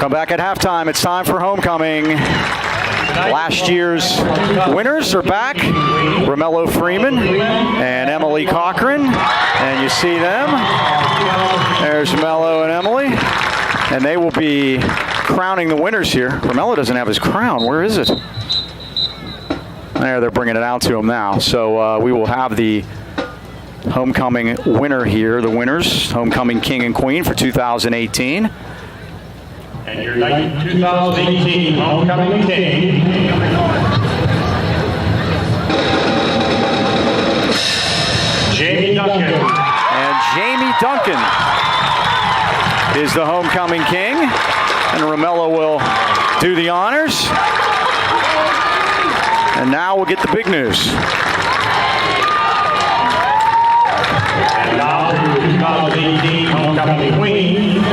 So back at halftime, it's time for homecoming. Last year's winners are back, Romello Freeman and Emily Cochran, and you see them. There's Mello and Emily, and they will be crowning the winners here. Romello doesn't have his crown. Where is it? There, they're bringing it out to him now. So we will have the homecoming winner here, the winners, homecoming king and queen for 2018. And your 2018 homecoming king, Jamie Duncan. And Jamie Duncan is the homecoming king. And Romello will do the honors. And now we'll get the big news. And now your 2018 homecoming queen,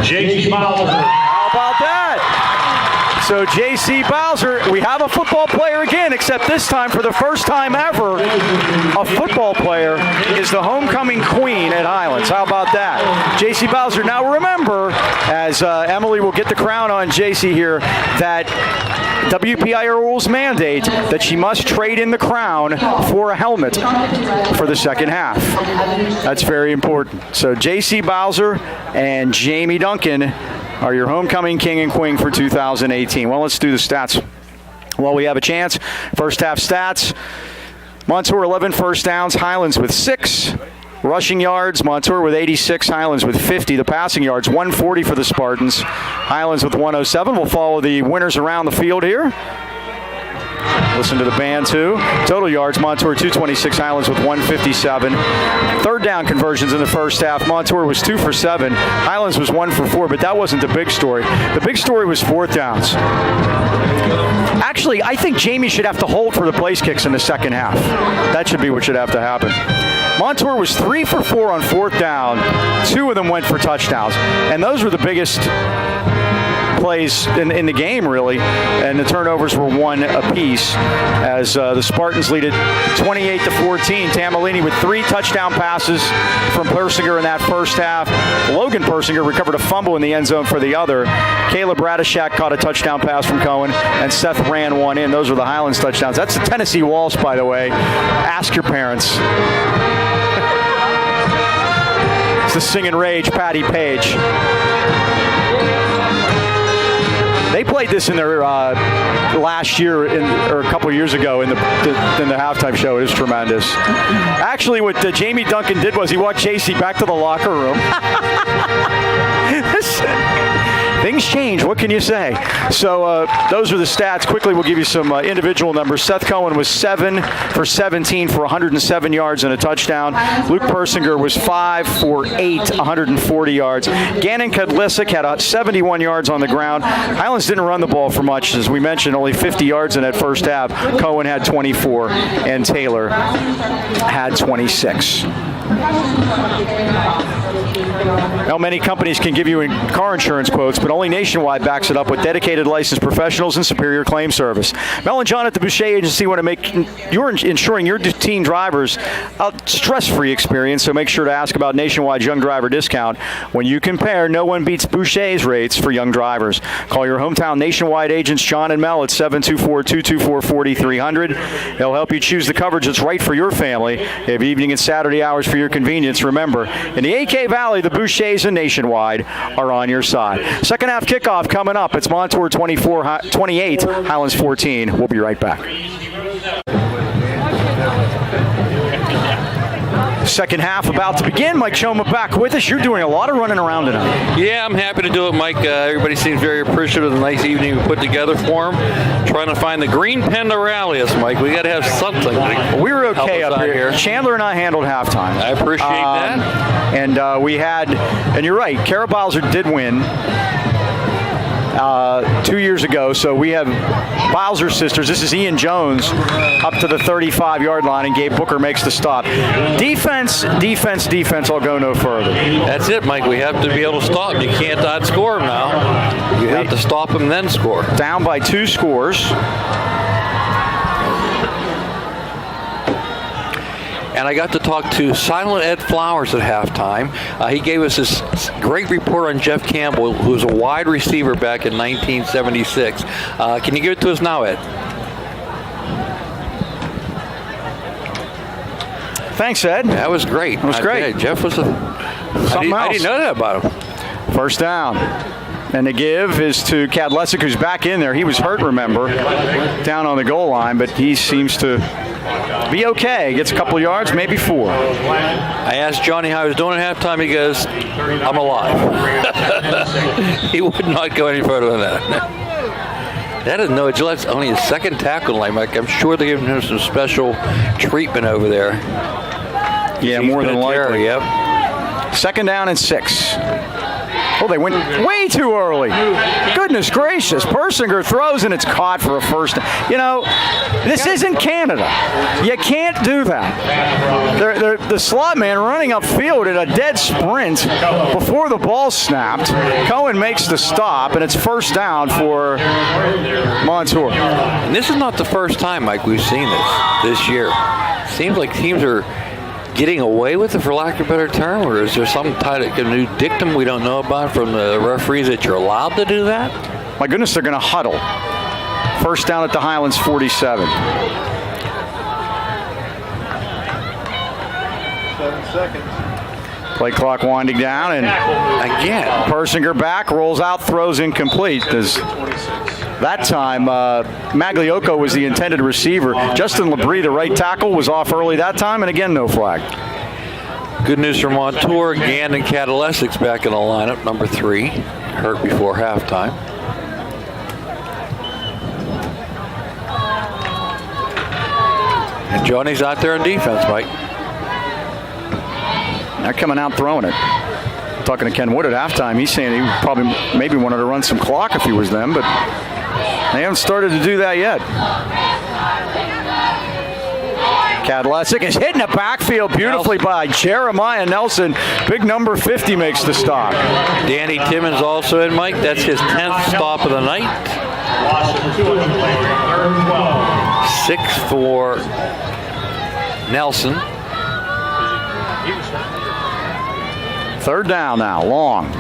J.C. Bowser. How about that? So J.C. Bowser, we have a football player again, except this time for the first time ever, a football player is the homecoming queen at Highlands. How about that? J.C. Bowser. Now remember, as Emily will get the crown on J.C. here, that WPIR rules mandate that she must trade in the crown for a helmet for the second half. That's very important. So J.C. Bowser and Jamie Duncan are your homecoming king and queen for 2018. Well, let's do the stats while we have a chance. First half stats. Montour 11 first downs, Highlands with 6. Rushing yards, Montour with 86, Highlands with 50. The passing yards, 140 for the Spartans. Highlands with 107. We'll follow the winners around the field here. Listen to the band, too. Total yards, Montour 226, Highlands with 157. Third down conversions in the first half. Montour was 2 for 7. Highlands was 1 for 4, but that wasn't the big story. The big story was fourth downs. Actually, I think Jamie should have to hold for the place kicks in the second half. That should be what should have to happen. Montour was 3 for 4 on fourth down. 2 of them went for touchdowns. And those were the biggest plays in the game, really, and the turnovers were 1 apiece as the Spartans lead it 28-14. Tamalini with 3 touchdown passes from Persinger in that first half. Logan Persinger recovered a fumble in the end zone for the other. Caleb Radishak caught a touchdown pass from Cohen, and Seth ran one in. Those were the Highlands touchdowns. That's the Tennessee Waltz, by the way. Ask your parents. It's the Singing Rage, Patty Page. They played this in their last year, or a couple years ago, in the halftime show. It was tremendous. Actually, what Jamie Duncan did was he walked J.C. back to the locker room. Things change. What can you say? So those are the stats. Quickly, we'll give you some individual numbers. Seth Cohen was 7 for 17 for 107 yards and a touchdown. Luke Persinger was 5 for 8, 140 yards. Gannon Kudlisic had 71 yards on the ground. Highlands didn't run the ball for much. As we mentioned, only 50 yards in that first half. Cohen had 24, and Taylor had 26. Now, many companies can give you car insurance quotes, but only Nationwide backs it up with dedicated licensed professionals and superior claim service. Mel and John at the Boucher Agency want to make ensuring your teen drivers a stress-free experience, so make sure to ask about Nationwide's young driver discount. When you compare, no one beats Boucher's rates for young drivers. Call your hometown Nationwide agents, John and Mel, at 724-224-4300. They'll help you choose the coverage that's right for your family. They have evening and Saturday hours for your convenience. Remember, in the AK Valley, the Bouchers and Nationwide are on your side. Second half kickoff coming up. It's Montour 28, Highlands 14. We'll be right back. Second half about to begin. Mike Choma back with us. You're doing a lot of running around tonight. Yeah, I'm happy to do it, Mike. Everybody seems very appreciative of the nice evening we put together for them. Trying to find the green pen to rally us, Mike. We got to have something. We were okay up here. Chandler and I handled halftime. I appreciate that. And we had, and you're right, Kara Bowser did win 2 years ago. So we have Bowser sisters. This is Ian Jones up to the 35-yard line, and Gabe Booker makes the stop. Defense. I'll go no further. That's it, Mike. We have to be able to stop them. You can't outscore them now. You have to stop them, then score. Down by 2 scores. And I got to talk to Silent Ed Flowers at halftime. He gave us this great report on Jeff Campbell, who was a wide receiver back in 1976. Can you give it to us now, Ed? Thanks, Ed. That was great. It was great. Yeah, Jeff was Something else. I didn't know that about him. First down. And the give is to Kadlesic, who's back in there. He was hurt, remember, down on the goal line, but he seems to be okay. Gets a couple of yards, maybe 4. I asked Johnny how he was doing at halftime. He goes, I'm alive. He would not go any further than that. That is no, Gillette's only his second tackle line, Mike. I'm sure they're giving him some special treatment over there. Yeah, more than likely. Yep. Second down and 6. Oh, they went way too early. Goodness gracious. Persinger throws and it's caught for a first down. You know, this isn't Canada. You can't do that. The slot man running upfield at a dead sprint before the ball snapped. Cohen makes the stop, and it's first down for Montour. And this is not the first time, Mike, we've seen this year. Seems like teams are getting away with it, for lack of a better term, or is there some type of new dictum we don't know about from the referees that you're allowed to do that? My goodness, they're going to huddle. First down at the Highlands 47. 7 seconds. Play clock winding down, and Again. Persinger back, rolls out, throws incomplete. That time, Magliocco was the intended receiver. Justin Labrie, the right tackle, was off early that time, and again, no flag. Good news for Montour. Gann and Kadlesic's back in the lineup, number 3. Hurt before halftime. And Johnny's out there on defense, Mike. They're coming out throwing it. Talking to Ken Wood at halftime, he's saying he probably maybe wanted to run some clock if he was them, but they haven't started to do that yet. Kadlesic is hitting the backfield beautifully by Jeremiah Nelson. Big number 50 makes the stop. Danny Timmons also in, Mike. That's his 10th stop of the night. 6 for Nelson. Third down now, long.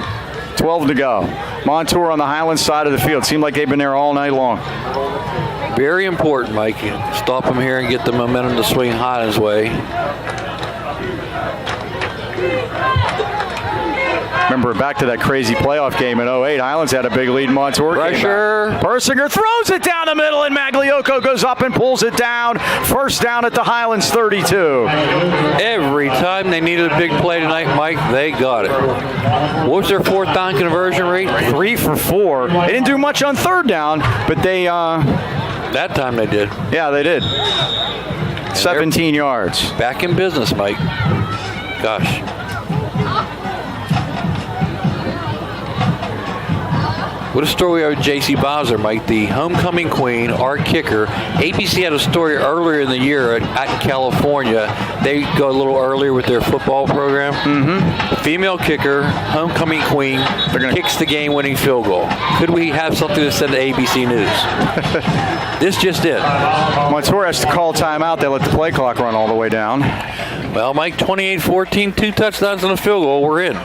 12 to go. Montour on the Highlands side of the field. Seemed like they've been there all night long. Very important, Mike. Stop him here and get the momentum to swing Highlands' way. Remember back to that crazy playoff game in 08. Highlands had a big lead. Montour came Pressure. back. Persinger throws it down the middle, and Magliocco goes up and pulls it down. First down at the Highlands 32. Every time they needed a big play tonight, Mike, they got it. What was their 4th down conversion rate? 3 for 4. They didn't do much on third down, but they, That time they did. yeah, they did. 17 yards. Back in business, Mike. Gosh. What a story of J.C. Bowser, Mike, the homecoming queen, our kicker. ABC had a story earlier in the year at California. They go a little earlier with their football program. Mm-hmm. Female kicker, homecoming queen, kicks the game-winning field goal. Could we have something to send to ABC News? This just did. Montour has to call timeout. They let the play clock run all the way down. Well, Mike, 28-14, 2 touchdowns and a field goal. We're in.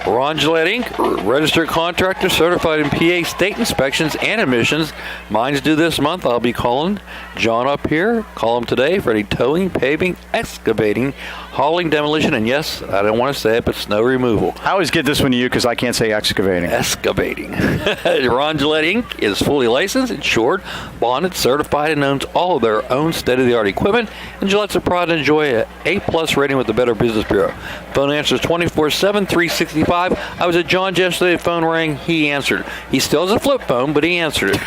Ron Gillette Inc., registered contractor certified in PA state inspections and admissions. Mine's due this month. I'll be calling John up here. Call him today for any towing, paving, excavating, hauling, demolition, and yes, I don't want to say it, but snow removal. I always get this one to you because I can't say excavating. Excavating. Ron Gillette Inc. is fully licensed, insured, bonded, certified, and owns all of their own state-of-the-art equipment. And Gillette's are proud to enjoy an A+ rating with the Better Business Bureau. Phone answers 24/7, 365. I was at John's yesterday. The phone rang. He answered. He still has a flip phone, but he answered it.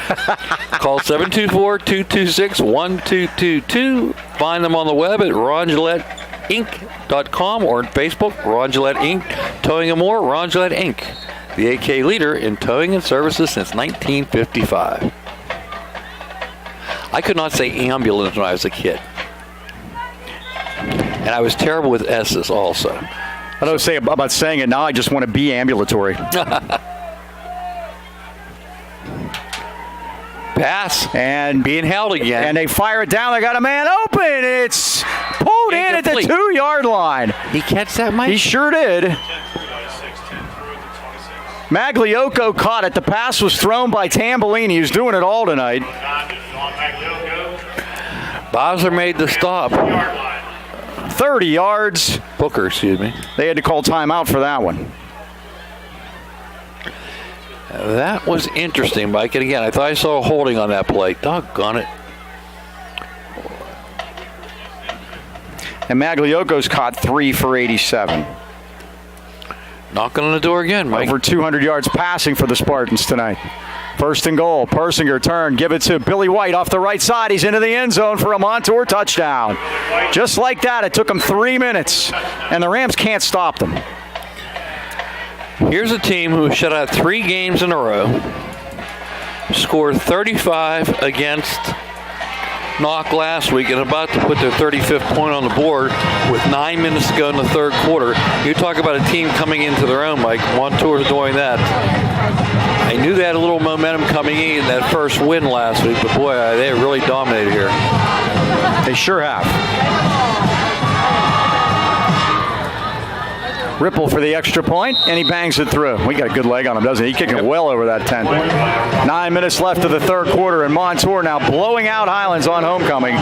Call 724-226-1222. Find them on the web at RonGilletteInc.com or on Facebook, Ron Gillette Inc. Towing and more, Ron Gillette Inc. The AK leader in towing and services since 1955. I could not say ambulance when I was a kid. And I was terrible with S's also. I don't say about saying it now. I just want to be ambulatory. Pass. And being held again. And they fire it down. They got a man open. It's pulled thrown in at the Incomplete. 2-yard line. He catch that, Mike? He sure did. Magliocco caught it. The pass was thrown by Tambellini. He was doing it all tonight. Bowser made the stop. 30 yards. Booker, excuse me. They had to call timeout for that one. That was interesting, Mike. And again, I thought I saw a holding on that play. Doggone it. And Magliocco's caught 3 for 87. Knocking on the door again, Mike. Over 200 yards passing for the Spartans tonight. First and goal. Persinger turn. Give it to Billy White off the right side. He's into the end zone for a Montour touchdown. Just like that, it took them 3 minutes. And the Rams can't stop them. Here's a team who shut out 3 games in a row. Scored 35 against Knock last week and about to put their 35th point on the board with 9 minutes to go in the third quarter. You talk about a team coming into their own, Mike. Montour doing that. I knew they had a little momentum coming in that first win last week, but boy, they really dominated here. They sure have. Ripple for the extra point, and he bangs it through. We got a good leg on him, doesn't he? He's kicking it well over that 10. 9 minutes left of the third quarter, and Montour now blowing out Highlands on homecoming,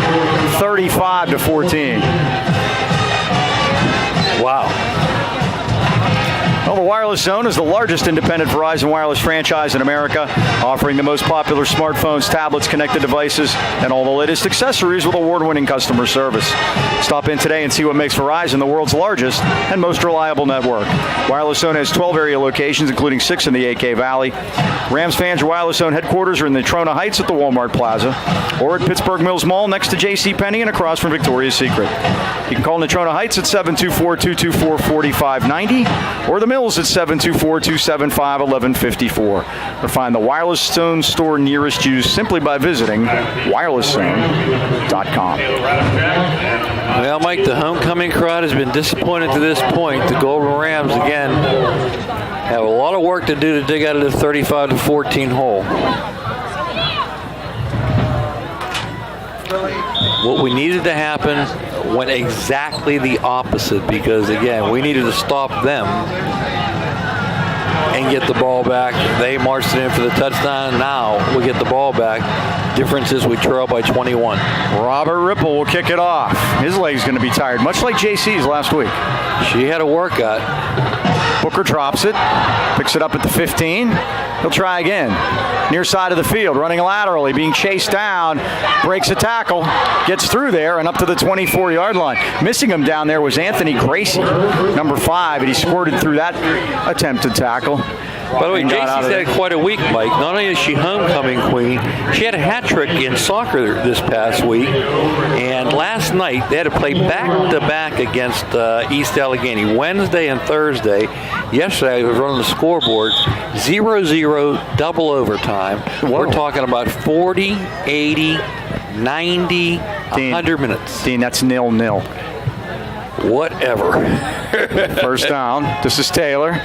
35-14. Wow. Well, the Wireless Zone is the largest independent Verizon wireless franchise in America, offering the most popular smartphones, tablets, connected devices, and all the latest accessories with award-winning customer service. Stop in today and see what makes Verizon the world's largest and most reliable network. Wireless Zone has 12 area locations, including 6 in the AK Valley. Rams fans, your Wireless Zone headquarters are in the Trona Heights at the Walmart Plaza, or at Pittsburgh Mills Mall next to J.C. Penney and across from Victoria's Secret. You can call Natrona Heights at 724-224-4590 or the Mills at 724-275-1154. Or find the Wireless Zone store nearest you simply by visiting wirelesszone.com. Well, Mike, the homecoming crowd has been disappointed to this point. The Golden Rams, again, have a lot of work to do to dig out of the 35-14 hole. What we needed to happen went exactly the opposite because, again, we needed to stop them and get the ball back. They marched it in for the touchdown. Now we get the ball back. Difference is we trail by 21. Robert Ripple will kick it off. His leg's going to be tired, much like JC's last week. She had a workout. Booker drops it, picks it up at the 15. He'll try again. Near side of the field, running laterally, being chased down, breaks a tackle, gets through there and up to the 24-yard line. Missing him down there was Anthony Gracie, number 5, and he squirted through that attempted tackle. By the way, JC's had quite a week, Mike. Not only is she homecoming queen, she had a hat trick in soccer this past week. And last night, they had to play back-to-back against East Allegheny, Wednesday and Thursday. Yesterday, I was running the scoreboard, 0-0, double overtime. Whoa. We're talking about 40, 80, 90, 100 minutes. Dean, that's 0-0. Whatever. First down. This is Taylor.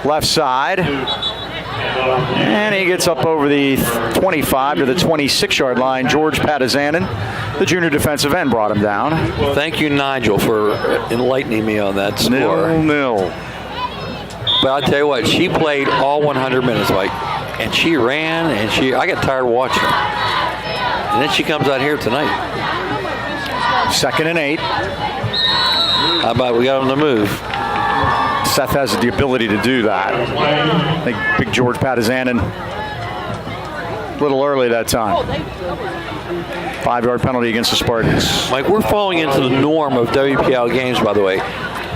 Left side. And he gets up over the 25 to the 26-yard line. George Patizanen, the junior defensive end, brought him down. Thank you, Nigel, for enlightening me on that score. 0-0. But I'll tell you what, she played all 100 minutes, Mike. And she ran, and I got tired of watching her. And then she comes out here tonight. 2nd and 8. How about we got on the move? Seth has the ability to do that. I think big George Patizanen a little early that time. 5-yard penalty against the Spartans. Mike, we're falling into the norm of WPL games, by the way.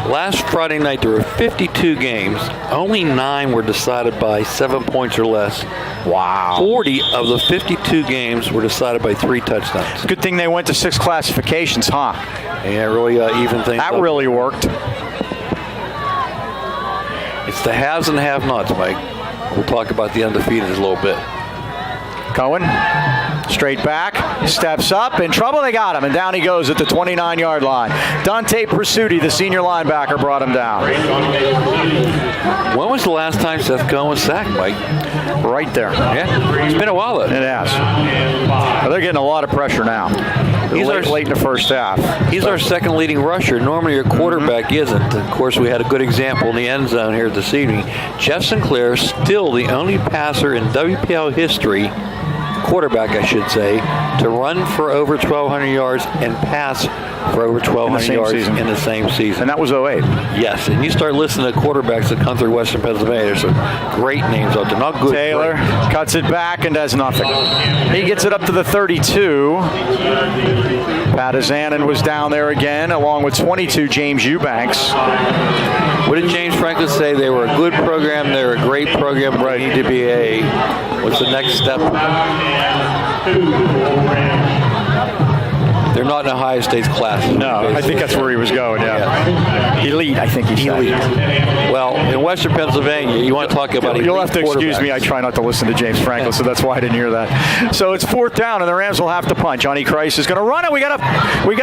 Last Friday night, there were 52 games. Only 9 were decided by 7 points or less. Wow. 40 of the 52 games were decided by 3 touchdowns. Good thing they went to 6 classifications, huh? Yeah, really even things That up. really worked. It's the haves and have-nots, Mike. We'll talk about the undefeated a little bit. Cohen, straight back, steps up, in trouble, they got him, and down he goes at the 29-yard line. Dante Pursuti, the senior linebacker, brought him down. When was the last time Seth Cohen was sacked, Mike? Right there. Yeah, it's been a while, though. It has. Well, they're getting a lot of pressure now. late in the first half. He's our second leading rusher. Normally your quarterback isn't. Of course, we had a good example in the end zone here this evening. Jeff Sinclair, still the only passer in WPL history, quarterback I should say, to run for over 1,200 yards and pass for over 1,200 yards in the same season. And that was 08. Yes, and you start listening to quarterbacks that come through Western Pennsylvania, there's some great names out there. Not good. Taylor cuts it back and does nothing. He gets it up to the 32. Patizanen was down there again, along with 22, James Eubanks. What did James Franklin say? They were a good program, they were a great program, but they need to be what's the next step? They're not in Ohio State's class. No, I think that's where he was going, yeah. Elite, I think he said. Elite. Well, in Western Pennsylvania, you want to talk about elite. You'll have to excuse me. I try not to listen to James Franklin, so that's why I didn't hear that. So it's 4th down, and the Rams will have to punt. Johnny Christ is going to run it. We got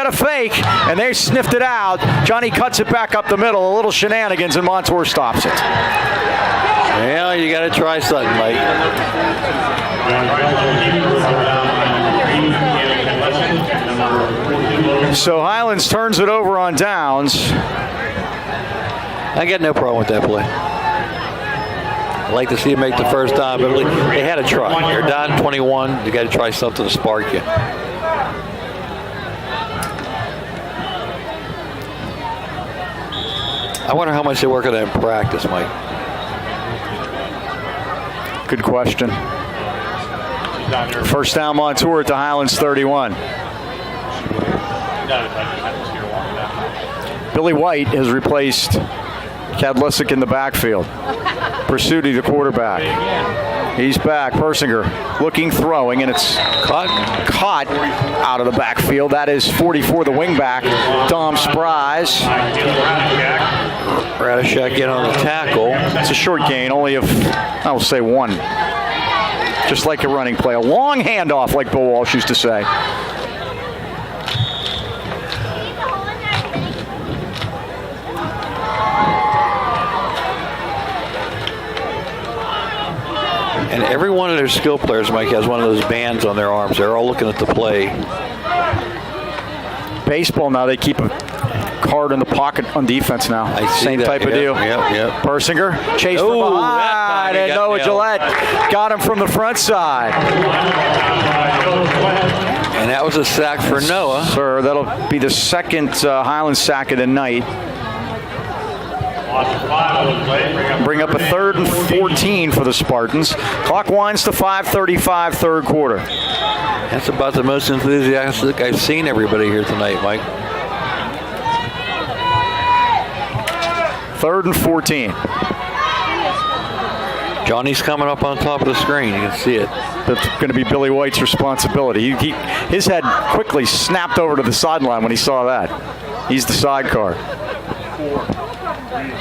a fake, and they sniffed it out. Johnny cuts it back up the middle. A little shenanigans, and Montour stops it. Well, you got to try something, Mike. So Highlands turns it over on downs. I got no problem with that play. I'd like to see him make the first down, but they had to try. You're down 21. You got to try something to spark you. I wonder how much they work on that in practice, Mike. Good question. First down, Montour at the Highlands 31. Billy White has replaced Kadlisic in the backfield. Pursuti, the quarterback. He's back. Persinger looking, throwing, and it's caught out of the backfield. That is 44, the wingback, Dom Spries. Radishak in on the tackle. It's a short gain, only of, I will say, 1. Just like a running play. A long handoff, like Bill Walsh used to say. And every one of their skill players, Mike, has one of those bands on their arms. They're all looking at the play. Baseball now, they keep a card in the pocket on defense now. Same type of deal. Yep. Persinger chased from behind, and Noah Gillette got him from the front side. And that was a sack for Noah. Sir, that'll be the second Highlands sack of the night. Bring up a 3rd and 14 for the Spartans. Clock winds to 5:35, third quarter. That's about the most enthusiastic I've seen everybody here tonight, Mike. 3rd and 14. Johnny's coming up on top of the screen. You can see it. That's going to be Billy White's responsibility. His head quickly snapped over to the sideline when he saw that. He's the sidecar.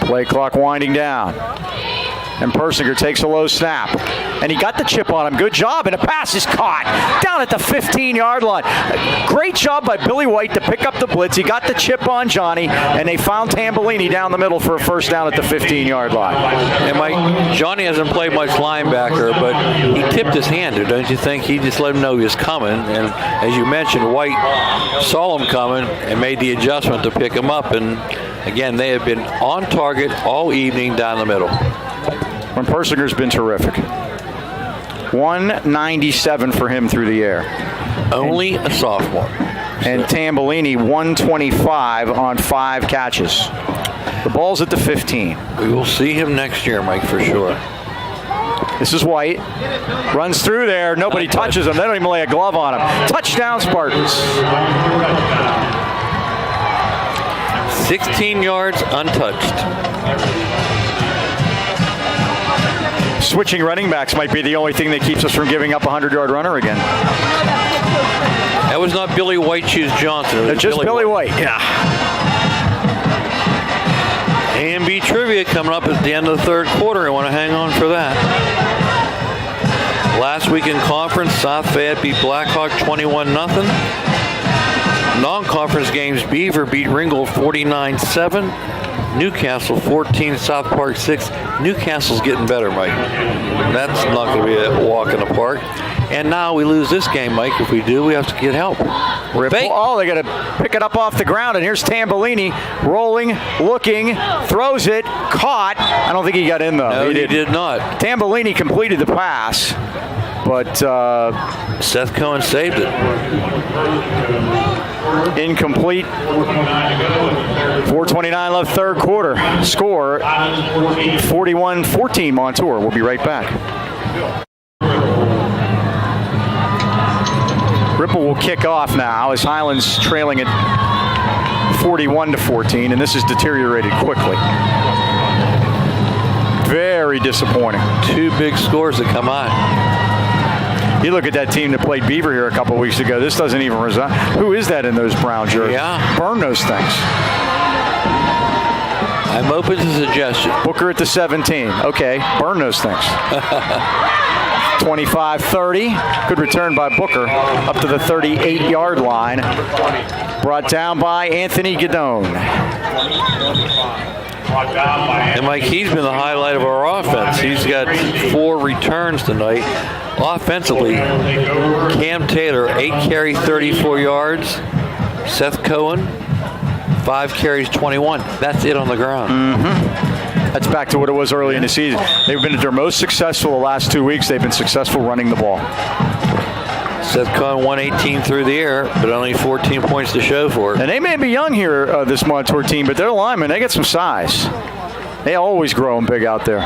Play clock winding down. And Persinger takes a low snap. And he got the chip on him. Good job. And a pass is caught down at the 15-yard line. Great job by Billy White to pick up the blitz. He got the chip on Johnny. And they found Tambellini down the middle for a first down at the 15-yard line. And Mike, Johnny hasn't played much linebacker, but he tipped his hand there, don't you think? He just let him know he was coming. And as you mentioned, White saw him coming and made the adjustment to pick him up. And again, they have been on target all evening down the middle. When Persinger's been terrific. 197 for him through the air. Only a sophomore. And Tambellini 125 on 5 catches. The ball's at the 15. We will see him next year, Mike, for sure. This is White. Runs through there. Nobody touches him. They don't even lay a glove on him. Touchdown, Spartans. 16 yards untouched. Switching running backs might be the only thing that keeps us from giving up a 100-yard runner again. That was not Billy White Shoes Johnson. It was just Billy White. Yeah. A&B trivia coming up at the end of the third quarter. I want to hang on for that. Last week in conference, South Fayette beat Blackhawk 21-0. Non-conference games, Beaver beat Ringgold 49-7. Newcastle 14, South Park 6. Newcastle's getting better, Mike. That's not going to be a walk in the park. And now we lose this game, Mike. If we do, we have to get help. Fake. Oh, they got to pick it up off the ground, and here's Tambellini rolling, looking, throws it, caught. I don't think he got in, though. No, he did not. Tambellini completed the pass, but Seth Cohen saved it. Incomplete. 4:29 left, third quarter. Score 41-14 Montour. We'll be right back. Ripple will kick off now as Highlands trailing at 41-14, and this has deteriorated quickly. Very disappointing. Two big scores that come on. You look at that team that played Beaver here a couple weeks ago. This doesn't even resign. Who is that in those brown jerseys? Yeah. Burn those things. I'm open to suggestion. Booker at the 17. Okay, burn those things. 25-30. Good return by Booker up to the 38-yard line. Brought down by Anthony Guidone. And Mike, he's been the highlight of our offense. He's got 4 returns tonight. Offensively, Cam Taylor, 8 carries, 34 yards. Seth Cohen, 5 carries, 21. That's it on the ground. That's back to what it was early in the season. They've been at their most successful the last 2 weeks. They've been successful running the ball. Seth Cohen 118 through the air, but only 14 points to show for it. And they may be young here, this Montour team, but their linemen, they get some size. They always grow them big out there.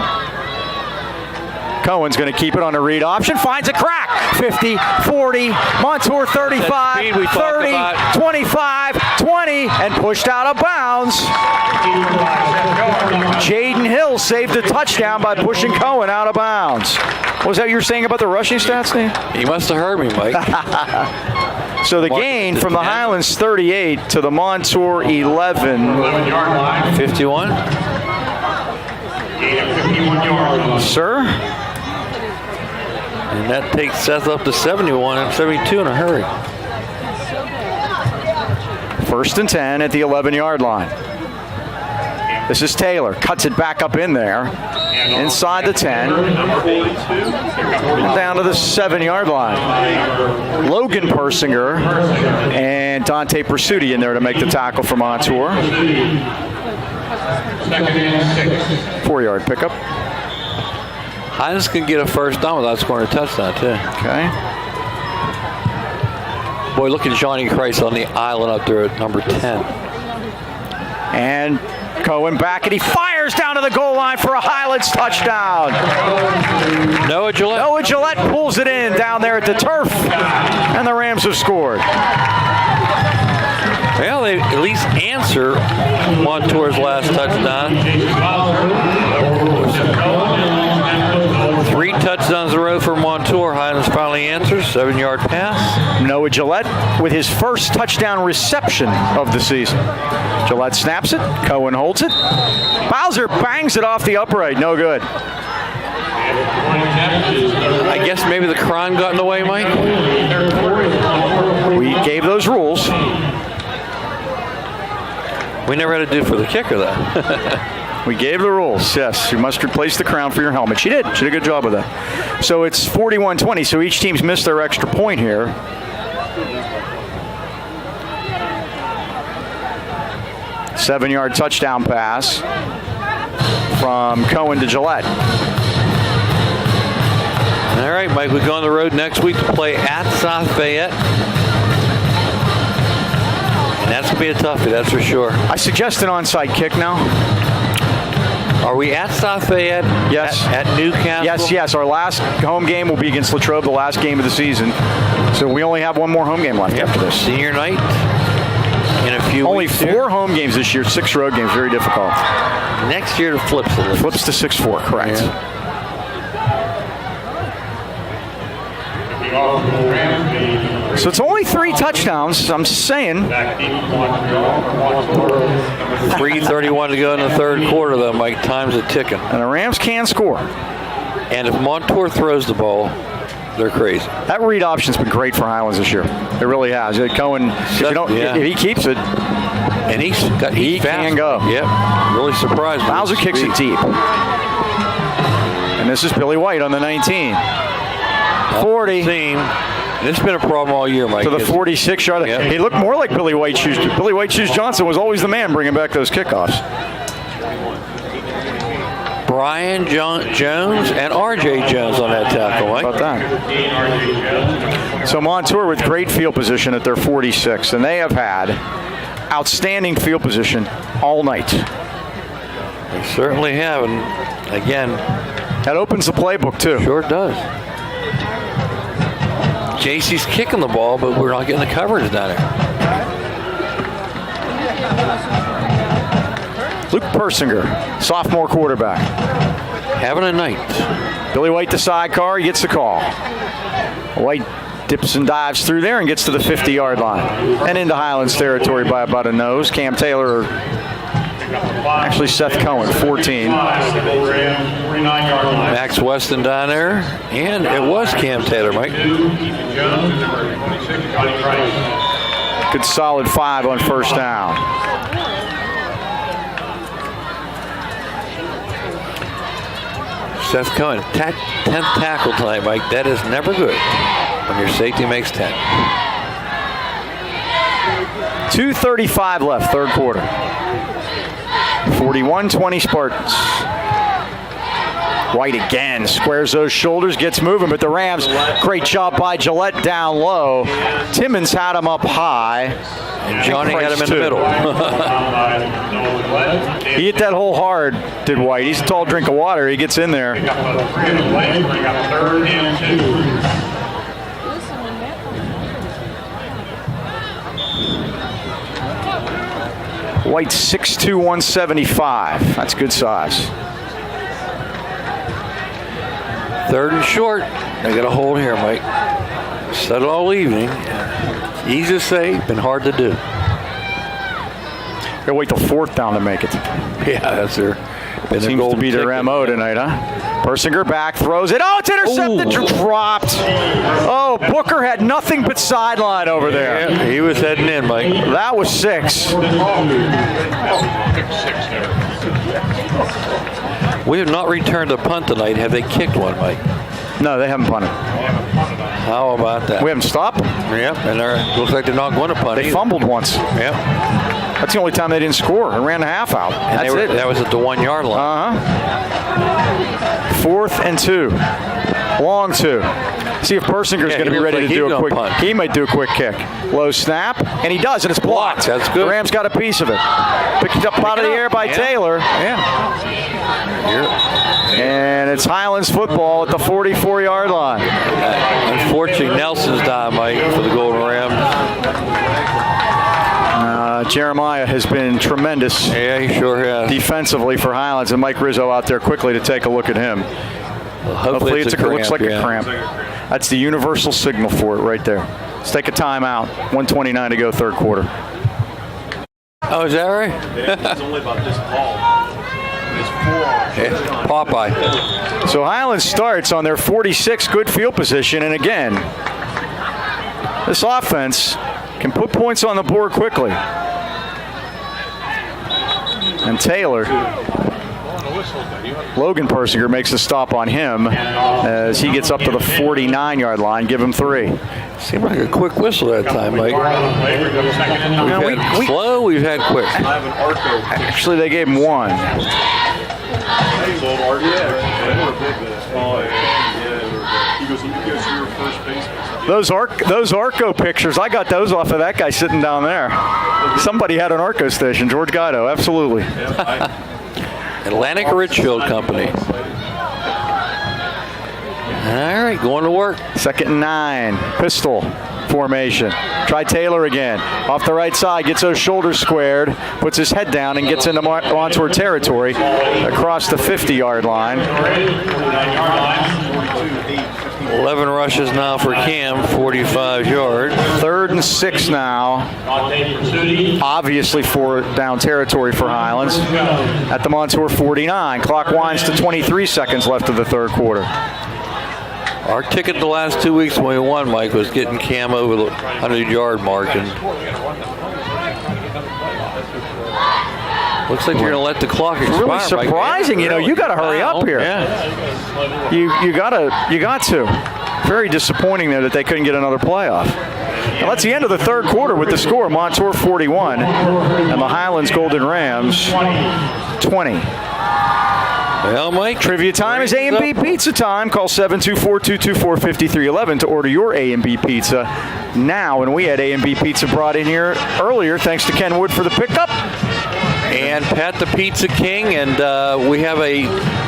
Cohen's going to keep it on a read option. Finds a crack. 50, 40, Montour 35, 30, 25, 20, and pushed out of bounds. Jaden Hill saved a touchdown by pushing Cohen out of bounds. What was that you were saying about the rushing stats, Steve? You must have heard me, Mike. So the gain from the Highlands 38 to the Montour 11. 51? Gain of 51 yards. Sir? And that takes Seth up to 71 and 72 in a hurry. 1st and 10 at the 11-yard line. This is Taylor. Cuts it back up in there. Inside the 10. And down to the 7-yard line. Logan Persinger and Dante Pursuti in there to make the tackle for Montour. 2nd and 6. 4-yard pickup. Highlands can get a first down without scoring a touchdown, too. Okay. Boy, look at Johnny Christ on the island up there at number 10. And Cohen back, and he fires down to the goal line for a Highlands touchdown. Noah Gillette. Noah Gillette pulls it in down there at the turf, and the Rams have scored. Well, they at least answer Montour's last touchdown. 3 touchdowns in a row for Montour. Highlands finally answers. 7-yard pass. Noah Gillette with his first touchdown reception of the season. Gillette snaps it. Cohen holds it. Bowser bangs it off the upright. No good. I guess maybe the crime got in the way, Mike? We gave those rules. We never had to do it for the kicker, though. We gave the rules, yes. You must replace the crown for your helmet. She did. She did a good job with that. So it's 41-20, so each team's missed their extra point here. Seven-yard touchdown pass from Cohen to Gillette. All right, Mike, we go on the road next week to play at South Fayette. And that's going to be a toughie, that's for sure. I suggest an onside kick now. Are we at South Fayette? Yes. At Newcastle? Yes. Our last home game will be against Latrobe, the last game of the season. So we only have one more home game left after this. Senior night in a few only weeks. Only 4 home games this year, 6 road games. Very difficult. Next year it flips a little. Flips to 6-4, correct. Yeah. So it's only 3 touchdowns. I'm just saying. 3:31 to go in the third quarter, though, Mike. Time's a ticking. And the Rams can score. And if Montour throws the ball, they're crazy. That read option's been great for Highlands this year. It really has. Cohen, if he keeps it, and he can go. Yep, really surprised. Bowser kicks it deep. And this is Billy White on the 19. 40. Seam. And it's been a problem all year, Mike. To the 46-yard. Yeah. He looked more like Billy White Shoes. Billy White Shoes Johnson was always the man bringing back those kickoffs. Brian Jones and R.J. Jones on that tackle, Mike. How about that? So Montour with great field position at their 46, and they have had outstanding field position all night. They certainly have, and again, that opens the playbook too. Sure does. JC's kicking the ball, but we're not getting the coverage down there. Luke Persinger, sophomore quarterback. Having a night. Billy White, the sidecar, he gets the call. White dips and dives through there and gets to the 50-yard line. And into Highlands territory by about a nose. Cam Taylor, actually Seth Cohen, 14. Max Weston down there. And it was Cam Taylor, Mike. Good solid 5 on first down. Seth Cohen, 10th tackle tonight, Mike. That is never good when your safety makes 10. 2:35 left, third quarter. 41-20 Spartans. White again squares those shoulders, gets moving, but the Rams, great job by Gillette down low. Timmons had him up high. And Johnny had him in the middle. He hit that hole hard, did White. He's a tall drink of water. He gets in there. White 6'2", 175. That's good size. Third and short. They got a hold here, Mike. Said it all evening. Easy to say, been hard to do. Gotta wait till fourth down to make it. Yeah, that's their. Seems to be their MO tonight, huh? Persinger back, throws it. Oh, it's intercepted, dropped. Oh, Booker had nothing but sideline over there. Yeah, he was heading in, Mike. That was 6. We have not returned a punt tonight. Have they kicked one, Mike? No, they haven't punted. How about that? We haven't stopped them. Yep, and it looks like they're not going to punt. They fumbled once. Yep. That's the only time they didn't score and ran the half out. And That's it. That was at the 1 yard line. 4th and 2. Long 2. See if Persinger's going to be ready to do a quick. Punt. He might do a quick kick. Low snap, and he does, and it's blocked. That's good. The Rams got a piece of it. Picked up out of the air by Taylor. Yeah. And it's Highlands football at the 44-yard line. Unfortunately, Nelson's down, Mike, for the Golden Rams. Jeremiah has been tremendous. Yeah, he sure has. Defensively for Highlands, and Mike Rizzo out there quickly to take a look at him. Well, hopefully it looks like a cramp. That's the universal signal for it right there. Let's take a timeout. 1:29 to go, third quarter. Oh, is that right? It's only about this tall. It's 4. Popeye. So Highlands starts on their 46, good field position, and again, this offense can put points on the board quickly. And Taylor, Logan Persinger makes a stop on him as he gets up to the 49-yard line. Give him 3. Seemed like a quick whistle that time, Mike. We've had slow, we've had quick. Actually, they gave him 1. Those Arco pictures, I got those off of that guy sitting down there. Somebody had an Arco station, George Guido, absolutely. Atlantic Richfield Company. All right, going to work. 2nd and 9, pistol formation. Try Taylor again. Off the right side, gets those shoulders squared, puts his head down and gets into Montour territory across the 50-yard line. 11 rushes now for Cam, 45 yards. 3rd and 6 now. Obviously 4th down territory for Highlands at the Montour 49. Clock winds to 23 seconds left of the third quarter. Our ticket the last 2 weeks when we won, Mike, was getting Cam over the 100-yard mark. And looks like you're going to let the clock expire. It's really surprising, Mike. you know. You got to hurry up here. Yeah. You got to. Very disappointing there that they couldn't get another playoff. Well, that's the end of the third quarter with the score. Montour 41 and the Highlands Golden Rams 20. Well, Mike. Trivia time is A&B Pizza time. Call 724-224-5311 to order your A&B Pizza now. And we had A&B Pizza brought in here earlier, thanks to Ken Wood for the pickup. And Pat the Pizza King, and we have a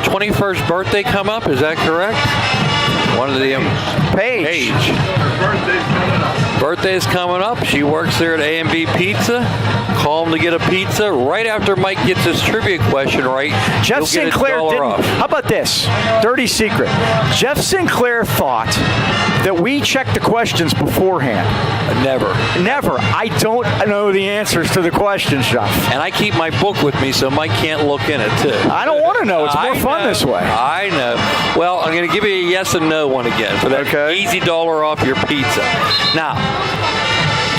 21st birthday come up. Is that correct? One of the Paige. Birthday is coming up. She works there at A&B Pizza. Call them to get a pizza right after Mike gets his trivia question right. Jeff Sinclair didn't. Off. How about this? Dirty secret. Jeff Sinclair thought that we checked the questions beforehand. Never. I don't know the answers to the questions, Jeff. And I keep my book with me so Mike can't look in it, too. I don't want to know. It's more fun this way. I know. Well, I'm going to give you a yes and no one again for that easy $1 off your pizza. Now,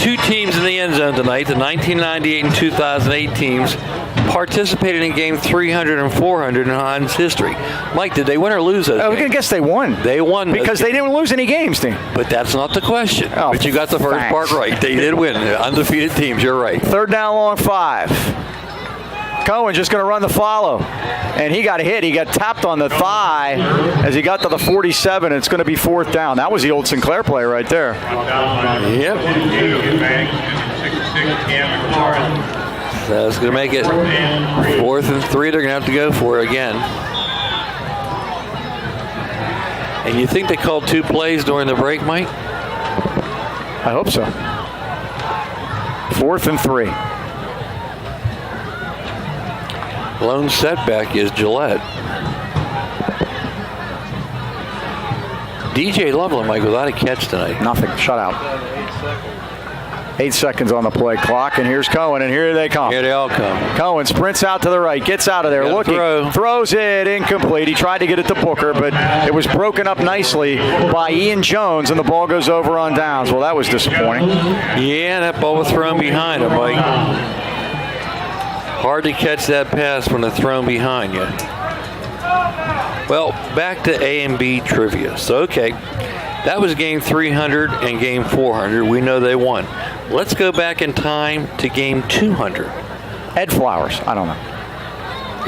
two teams in the end zone tonight, the 1998 and 2008 teams, participated in game 300 and 400 in Highlands history. Mike, did they win or lose those games? We're going to guess they won. They won. Because they didn't lose any games, Dean. But that's not the question. Oh, but you got the first part right. They did win. Undefeated teams, you're right. Third down, long 5. Cohen just going to run the follow. And he got hit. He got tapped on the thigh as he got to the 47. It's going to be 4th down. That was the old Sinclair play right there. Yep. So it's going to make it 4th and 3. They're going to have to go for it again. And you think they called 2 plays during the break, Mike? I hope so. 4th and 3. Lone setback is Gillette. DJ Loveland, Mike, without a catch tonight. Nothing. Shutout. 8 seconds on the play clock, and here's Cohen, and here they come. Here they all come. Cohen sprints out to the right, gets out of there, looking, throws it incomplete. He tried to get it to Booker, but it was broken up nicely by Ian Jones, and the ball goes over on downs. Well, that was disappointing. Yeah, that ball was thrown behind him, Mike. Hard to catch that pass when it's thrown behind you. Well, back to A&B trivia. So, okay, that was game 300 and game 400. We know they won. Let's go back in time to game 200. Ed Flowers. I don't know.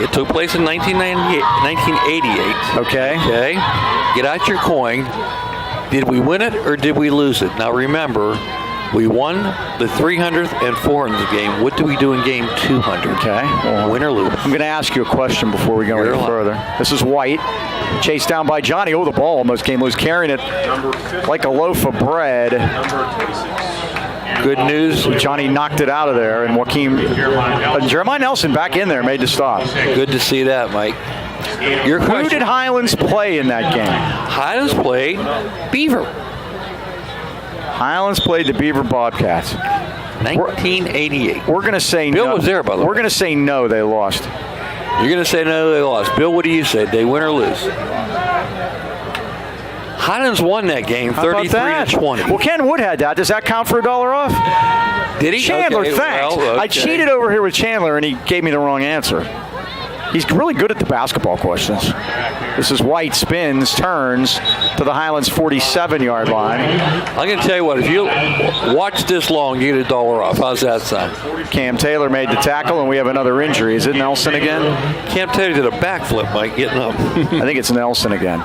It took place in 1988. Okay. Okay. Get out your coin. Did we win it or did we lose it? Now, remember, we won the 300th and 400th game. What do we do in game 200? Okay. Well, win or lose? I'm going to ask you a question before we go any further. This is White. Chased down by Johnny. Oh, the ball almost came loose. Carrying it like a loaf of bread. Good news. Johnny knocked it out of there, and Jeremiah Nelson back in there made the stop. Good to see that, Mike. Your question. Who did Highlands play in that game? Highlands played Beaver. Highlands played the Beaver Bobcats. 1988. We're going to say Bill no. was there, by the way. We're going to say no, they lost. You're going to say no, they lost. Bill, what do you say? They win or lose? Highlands won that game 33-20. Well, Ken Wood had that. Does that count for $1 off? Did he? Chandler, okay, thanks. well, okay. I cheated over here with Chandler, and he gave me the wrong answer. He's really good at the basketball questions. This is White, spins, turns to the Highlands 47-yard line. I'm going to tell you what, if you watch this long, you get $1 off. How's that sound? Cam Taylor made the tackle, and we have another injury. Is it Nelson again? Cam Taylor did a backflip, Mike, getting up. I think it's Nelson again.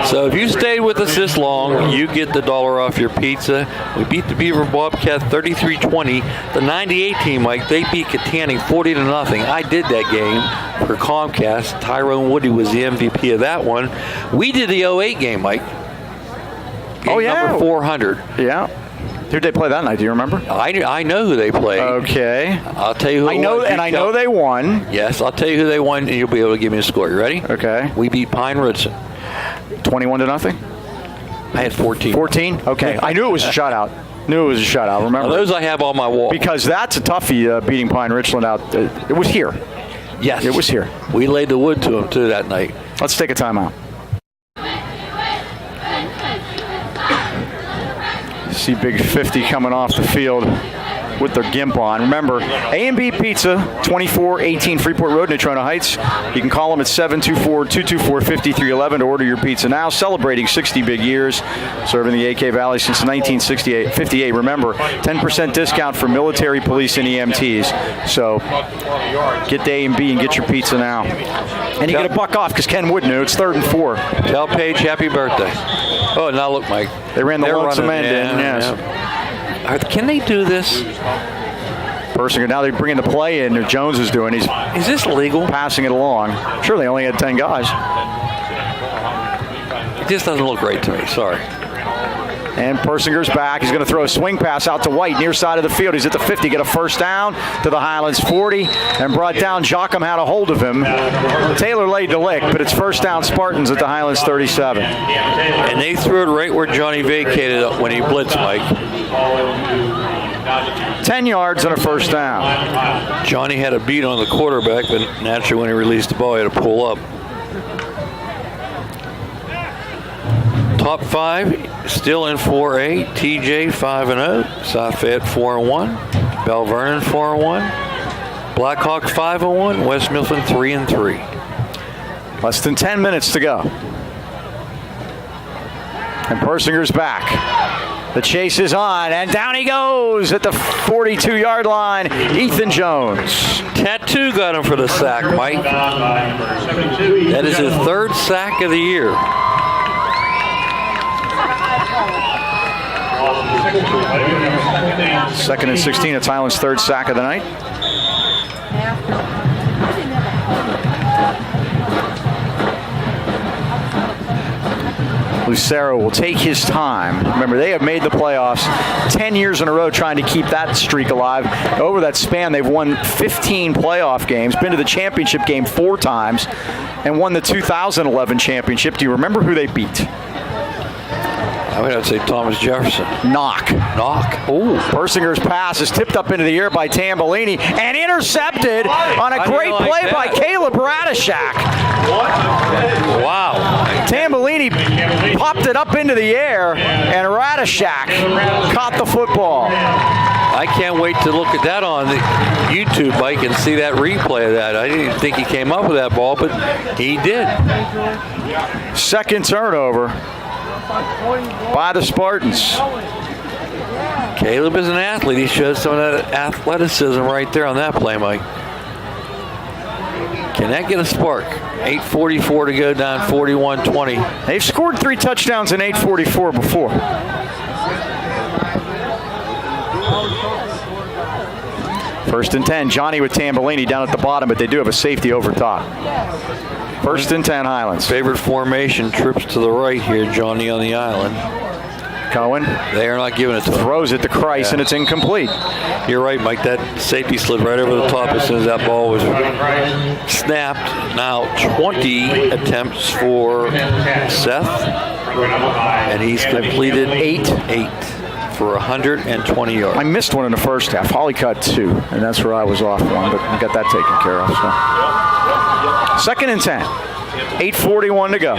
So if you stayed with us this long, you get the $1 off your pizza. We beat the Beaver Bobcats 33-20. The 98 team, Mike, they beat Katanning 40-0. I did that game for Comcast. Tyrone Woody was the MVP of that one. We did the 08 game, Mike. Game number 400. Yeah. Who'd they play that night? Do you remember? I know who they played. Okay. I'll tell you who I know, and I know they won. Yes, I'll tell you who they won, and you'll be able to give me a score. You ready? Okay. We beat Pine Ridgeson. 21-0? I had 14. 14? Okay. I knew it was a shutout. Remember? Now, those I have on my wall. Because that's a toughie, beating Pine Richland out. It was here. Yes. It was here. We laid the wood to them, too, that night. Let's take a timeout. See Big 50 coming off the field. with their gimp on. Remember, A&B Pizza, 2418 Freeport Road, Natrona Heights. You can call them at 724-224-5311 to order your pizza now. Celebrating 60 big years, serving the AK Valley since 1958. Remember, 10% discount for military, police, and EMTs. So get to A&B and get your pizza now. And you get a buck off because Ken Wood knew. It's 3rd and 4. Tell Paige happy birthday. Oh, now look, Mike. They ran the lonesome end in, yes. Yeah. Can they do this? Persinger, now they're bringing the play in that Jones is doing. He's Is this legal? passing it along. Sure, they only had 10 guys. It just doesn't look right to me. Sorry. And Persinger's back. He's going to throw a swing pass out to White, near side of the field. He's at the 50, get a first down to the Highlands 40, and brought down. Jocham had a hold of him. Taylor laid the lick, but it's first down Spartans at the Highlands 37. And they threw it right where Johnny vacated it when he blitzed, Mike. 10 yards and a first down. Johnny had a beat on the quarterback, but naturally when he released the ball, he had to pull up. Top 5 still in 4A. TJ 5-0. South Fayette 4-1. Bell Vernon 4-1. Blackhawk 5-1. West Mifflin 3-3. Less than 10 minutes to go. And Persinger's back. The chase is on, and down he goes at the 42-yard line. Ethan Jones. Tattoo got him for the sack, Mike. That is his 3rd sack of the year. Second and 16. It's Highland's 3rd sack of the night. Lucero will take his time. Remember, they have made the playoffs 10 years in a row trying to keep that streak alive. Over that span, they've won 15 playoff games, been to the championship game 4 times, and won the 2011 championship. Do you remember who they beat? I would say Thomas Jefferson. Knock. Oh. Persinger's pass is tipped up into the air by Tambellini and intercepted on a great play by Caleb Radishak. Wow. Tambellini popped it up into the air, and Radishak caught the football. I can't wait to look at that on the YouTube, Mike, and see that replay of that. I didn't think he came up with that ball, but he did. Second turnover by the Spartans. Caleb is an athlete. He shows some of that athleticism right there on that play, Mike. Can that get a spark? 8:44 to go, down 41-20. They've scored 3 touchdowns in 8:44 before. First and 10. Johnny with Tambellini down at the bottom, but they do have a safety over top. First and 10, Highlands. Favorite formation, trips to the right here, Johnny on the island. Cohen. They are not giving it to him. Throws it to Christ, and it's incomplete. You're right, Mike. That safety slid right over the top as soon as that ball was snapped. Now 20 attempts for Seth, and he's completed 8 for 120 yards. I missed one in the first half. Holly caught 2, and that's where I was off one, but we got that taken care of. So. Second and 10. 8:41 to go.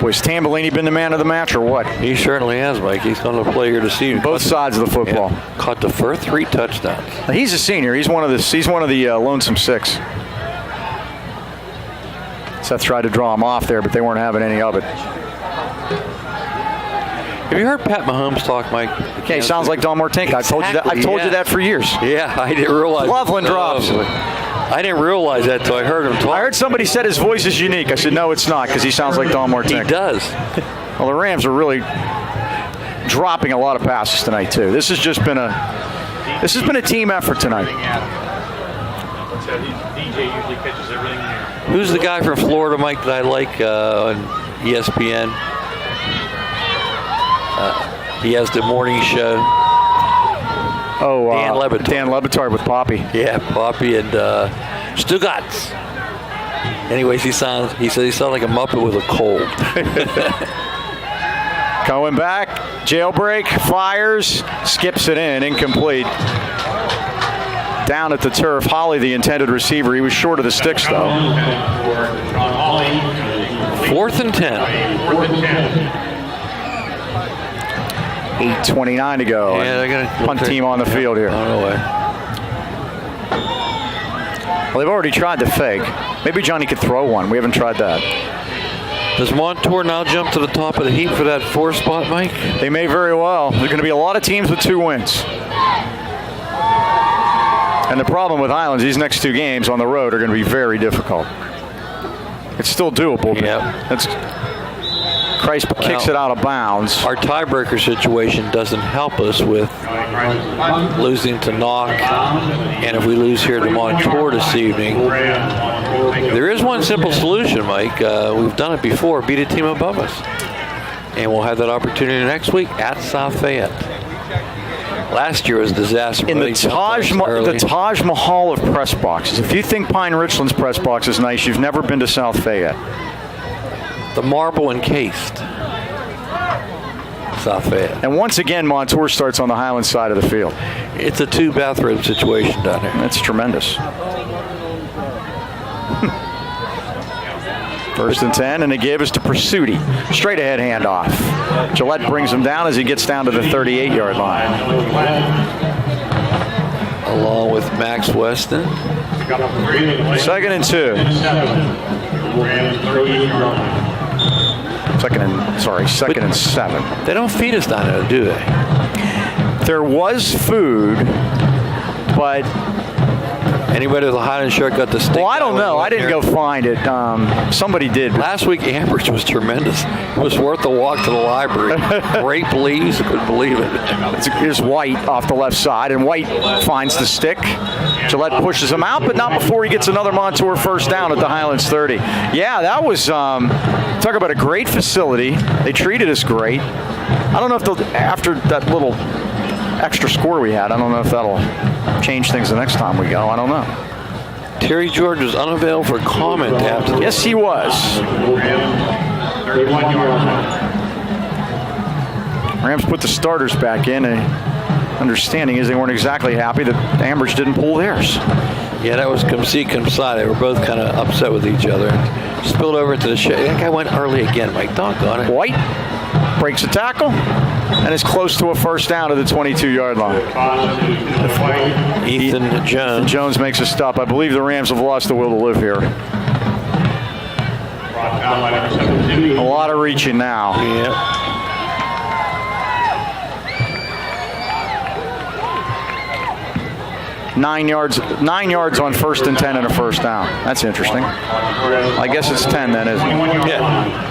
Was Tambellini been the man of the match or what? He certainly has, Mike. He's going to play here this evening. Both sides of the football. Yeah. Caught the first 3 touchdowns. Now, he's a senior. He's one of the lonesome 6. Seth tried to draw him off there, but they weren't having any of it. Have you heard Pat Mahomes talk, Mike? Okay, he sounds like Don Martink. Exactly, I've told you that for years. Yeah, I didn't realize. Loveland drops. I didn't realize that until I heard him talk. I heard somebody said his voice is unique. I said, no, it's not, because he sounds like Don Martink. He does. Well, the Rams are really dropping a lot of passes tonight, too. This has been a team effort tonight. DJ usually catches everything here. Who's the guy from Florida, Mike, that I like on ESPN? He has the morning show. Oh, Dan Le Batard. Dan Le Batard with Poppy. Yeah, Poppy and Stugatz. Anyways, he said he sounded like a Muppet with a cold. Cohen back, jailbreak, fires, skips it in, incomplete. Down at the turf, Holly, the intended receiver. He was short of the sticks, though. 4th and 10. 8:29 to go. Yeah, they're going to punt team on the field here. On the way. Well, they've already tried the fake. Maybe Johnny could throw one. We haven't tried that. Does Montour now jump to the top of the heap for that 4 spot, Mike? They may very well. There are going to be a lot of teams with 2 wins. And the problem with Highlands, these next 2 games on the road are going to be very difficult. It's still doable. Yeah. Christ kicks it out of bounds. Our tiebreaker situation doesn't help us with losing to Knock, and if we lose here to Montour this evening, there is one simple solution, Mike. We've done it before, beat a team above us. And we'll have that opportunity next week at South Fayette. Last year was a disaster. In the Taj Mahal of press boxes. If you think Pine Richland's press box is nice, you've never been to South Fayette. The marble encased South Fayette. And once again, Montour starts on the Highlands side of the field. It's a 2-bathroom situation down there. That's tremendous. First and 10, and they gave us to Pursuti. Straight ahead handoff. Gillette brings him down as he gets down to the 38-yard line. Along with Max Weston. Second and 2. Second and 7. They don't feed us down there, do they? There was food, but anybody with a Highland shirt got the stick? Well, I don't know. I didn't go find it. Somebody did. Last week, Ambridge was tremendous. It was worth the walk to the library. Grape leaves, I couldn't believe it. Here's White off the left side, and White finds the stick. Gillette pushes him out, but not before he gets another Montour first down at the Highlands 30. Yeah, that was, talk about a great facility. They treated us great. I don't know if after that little extra score we had, I don't know if that'll change things the next time we go. I don't know. Terry George was unavailable for comment after this. Yes, he was. Rams put the starters back in. Understanding is they weren't exactly happy that Ambridge didn't pull theirs. Yeah, that was come see, come side. They were both kind of upset with each other. Spilled over to the shade. That guy went early again, Mike. Doggone it. White breaks a tackle and is close to a first down to the 22-yard line. Ethan Jones. Jones makes a stop. I believe the Rams have lost the will to live here. A lot of reaching now. Yeah. Nine yards on first and 10 and a first down. That's interesting. I guess it's 10 then, isn't it? Yeah.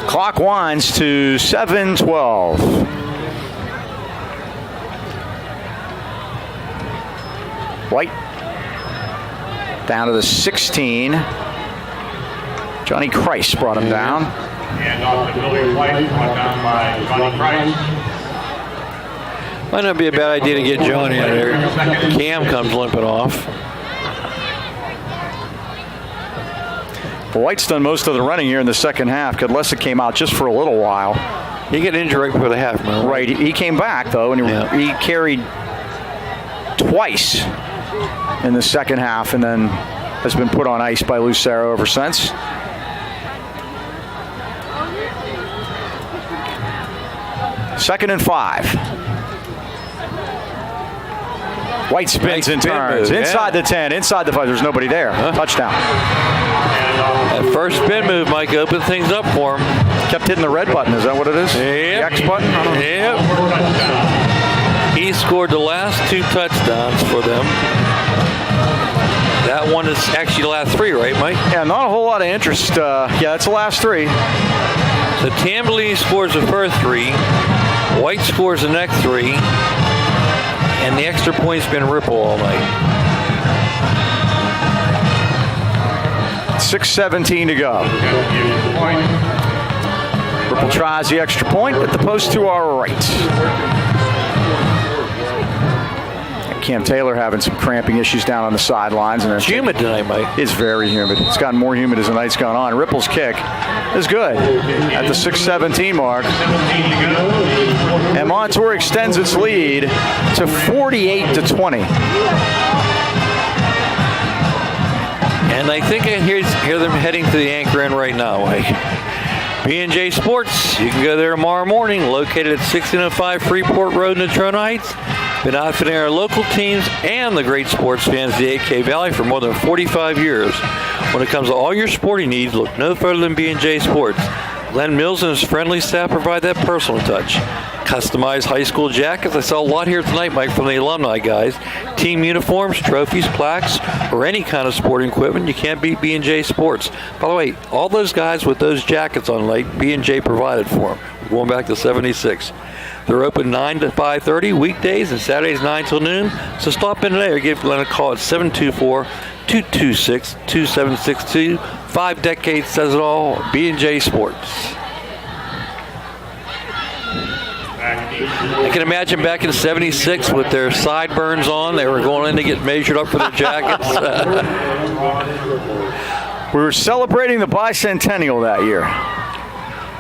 Clock winds to 7:12. White down to the 16. Johnny Christ brought him down. And off to Billy White, brought down by Johnny Christ. Might not be a bad idea to get Johnny out of there. Cam comes limping off. White's done most of the running here in the second half. Kadlesa came out just for a little while. He got injured right before the half, man. Right. He came back, though, and he carried twice in the second half and then has been put on ice by Lucero ever since. Second and 5. White spins and turns. Inside the 10, inside the 5. There's nobody there. Touchdown. That first spin move, Mike, opened things up for him. Kept hitting the red button. Is that what it is? Yep. The X button? Yep. He scored the last 2 touchdowns for them. That one is actually the last 3, right, Mike? Yeah, not a whole lot of interest. Yeah, it's the last 3. So Tambellini scores the first 3. White scores the next 3. And the extra point's been Ripple all night. 6:17 to go. Ripple tries the extra point, but the post to our right. Cam Taylor having some cramping issues down on the sidelines. And it's humid tonight, Mike. It's very humid. It's gotten more humid as the night's gone on. Ripple's kick is good at the 6:17 mark. And Montour extends its lead to 48-20. And And I think I hear them heading to the anchor end right now, Mike. B&J Sports, you can go there tomorrow morning, located at 1605 Freeport Road in Natrona Heights. Been outfitting our local teams and the great sports fans of the AK Valley for more than 45 years. When it comes to all your sporting needs, look no further than B&J Sports. Len Mills and his friendly staff provide that personal touch. Customized high school jackets. I saw a lot here tonight, Mike, from the alumni guys. Team uniforms, trophies, plaques, or any kind of sporting equipment. You can't beat B&J Sports. By the way, all those guys with those jackets on late, B&J provided for them. Going back to 76. They're open 9 to 5:30 weekdays and Saturdays 9 till noon. So stop in today or give Glenn a call at 724-226-2762. 5 decades says it all. B&J Sports. I can imagine back in 76 with their sideburns on, they were going in to get measured up for their jackets. We were celebrating the bicentennial that year.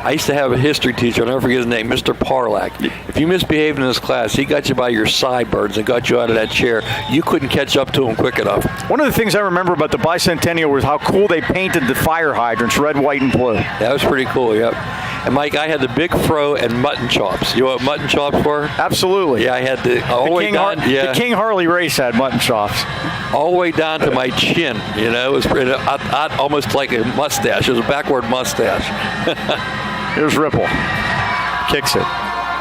I used to have a history teacher, I'll never forget his name, Mr. Pavlik. If you misbehaved in his class, he got you by your sideburns and got you out of that chair. You couldn't catch up to him quick enough. One of the things I remember about the bicentennial was how cool they painted the fire hydrants, red, white, and blue. That was pretty cool, yep. And Mike, I had the big fro and mutton chops. You know what mutton chops were? Absolutely. Yeah, I had the King Harley race had mutton chops. All the way down to my chin. You know, it was almost like a mustache. It was a backward mustache. Here's Ripple. Kicks it.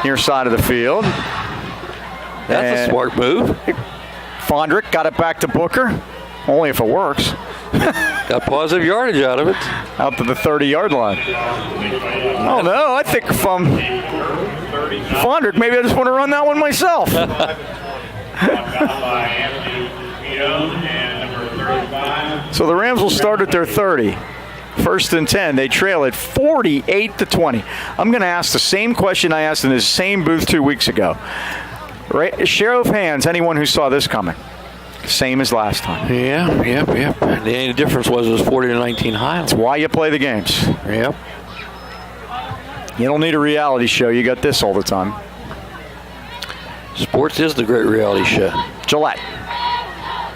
Near side of the field. That's a smart move. Fondrick got it back to Booker. Only if it works. Got positive yardage out of it. Out to the 30-yard line. Oh, no. I think from Fondrick, maybe I just want to run that one myself. So the Rams will start at their 30. 1st and 10. They trail at 48-20. I'm going to ask the same question I asked in this same booth 2 weeks ago. Right? Show of hands, anyone who saw this coming. Same as last time. Yeah. The only difference was it was 40-19 Highlands. That's why you play the games. Yep. You don't need a reality show. You got this all the time. Sports is the great reality show. Gillette.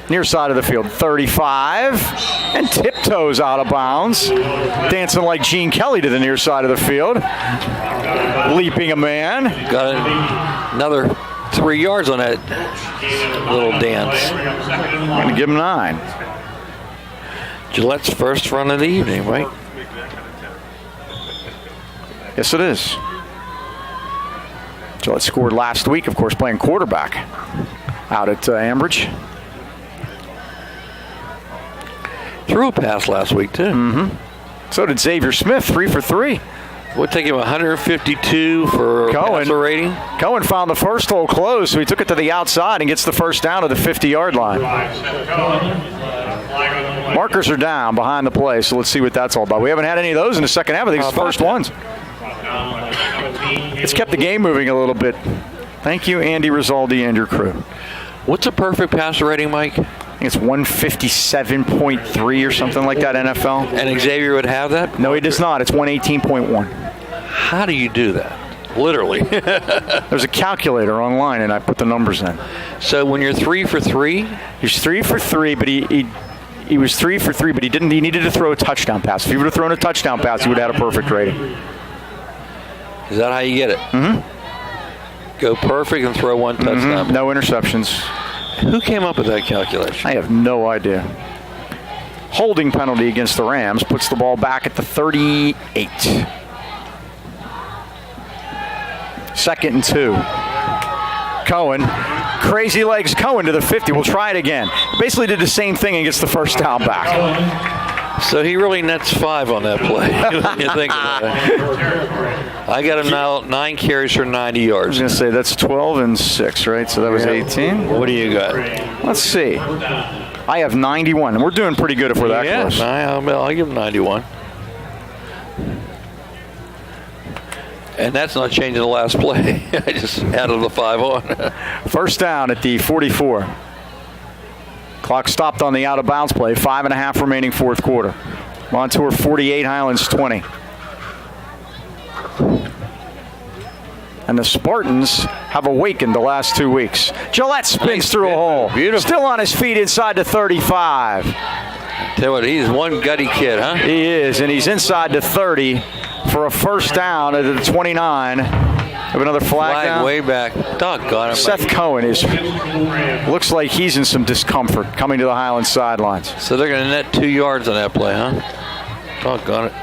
Near side of the field, 35, and tiptoes out of bounds. Dancing like Gene Kelly to the near side of the field. Leaping a man. Got another 3 yards on that little dance. I'm going to give him 9. Gillette's first run of the evening, right? Yes, it is. Gillette scored last week, of course, playing quarterback out at Ambridge. Threw a pass last week, too. Mm-hmm. So did Xavier Smith, 3 for 3. Would take him 152 for passer rating. Cohen found the first hole closed, so he took it to the outside and gets the first down to the 50-yard line. Markers are down behind the play, so let's see what that's all about. We haven't had any of those in the second half. I think it's the first ones. It's kept the game moving a little bit. Thank you, Andy Rizaldi and your crew. What's a perfect passer rating, Mike? I think it's 157.3 or something like that, NFL. And Xavier would have that? No, he does not. It's 118.1. How do you do that? Literally. There's a calculator online, and I put the numbers in. So when you're 3 for 3? He's 3 for 3, but he was 3 for 3, but he needed to throw a touchdown pass. If he would have thrown a touchdown pass, he would have had a perfect rating. Is that how you get it? Mm-hmm. Go perfect and throw one touchdown. Mm-hmm. No interceptions. Who came up with that calculation? I have no idea. Holding penalty against the Rams puts the ball back at the 38. 2nd and 2. Cohen, crazy legs Cohen to the 50. We'll try it again. Basically did the same thing and gets the first down back. So he really nets 5 on that play. When you think about it. I got him now 9 carries for 90 yards. I was going to say that's 12 and 6, right? So that was 18. What do you got? Let's see. I have 91, and we're doing pretty good if we're that close. I'll give him 91. And that's not changing the last play. I just added the 5 on. First down at the 44. Clock stopped on the out-of-bounds play. 5.5 remaining fourth quarter. Montour 48, Highlands 20. And the Spartans have awakened the last 2 weeks. Gillette spins through a hole. Beautiful. Still on his feet inside the 35. Tell you what, he's one gutty kid, huh? He is, and he's inside the 30 for a first down at the 29. Have another flag down. Way back. Doggone it. Seth Cohen looks like he's in some discomfort coming to the Highlands sidelines. So they're going to net 2 yards on that play, huh? Doggone it.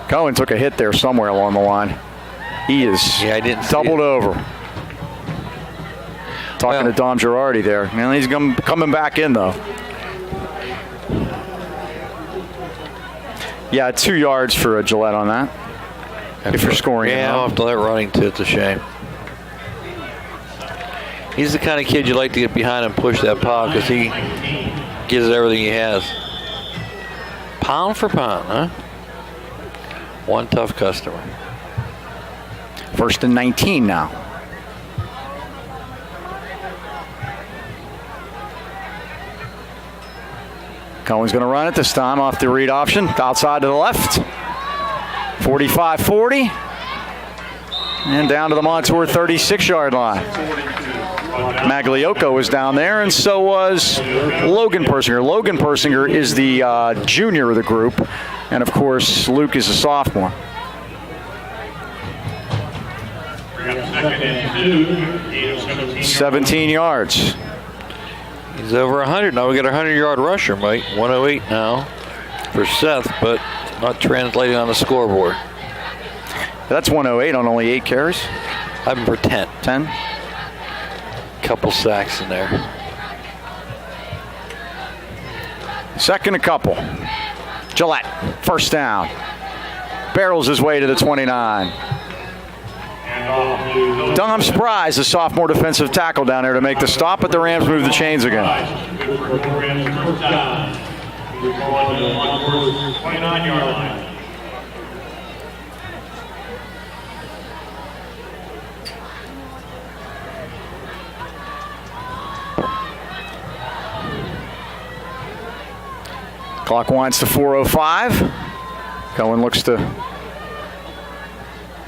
Cohen took a hit there somewhere along the line. He is doubled over. Talking to Dom Girardi there. Man, he's coming back in, though. Yeah, 2 yards for Gillette on that. If you're scoring. Yeah, I'll have to let running too. It's a shame. He's the kind of kid you like to get behind and push that pile because he gives it everything he has. Pound for pound, huh? One tough customer. 1st and 19 now. Cohen's going to run it this time off the read option. Outside to the left. 45-40. And down to the Montour 36-yard line. Magliocco was down there, and so was Logan Persinger. Logan Persinger is the junior of the group. And, of course, Luke is a sophomore. 17 yards. He's over 100. Now we got a 100-yard rusher, Mike. 108 now for Seth, but not translating on the scoreboard. That's 108 on only 8 carries. I'm for 10. 10. Couple sacks in there. Second a couple. Gillette, first down. Barrels his way to the 29. Dom Surprise, the sophomore defensive tackle down there to make the stop, but the Rams move the chains again. 29-yard line. Clock winds to 4:05. Cohen looks to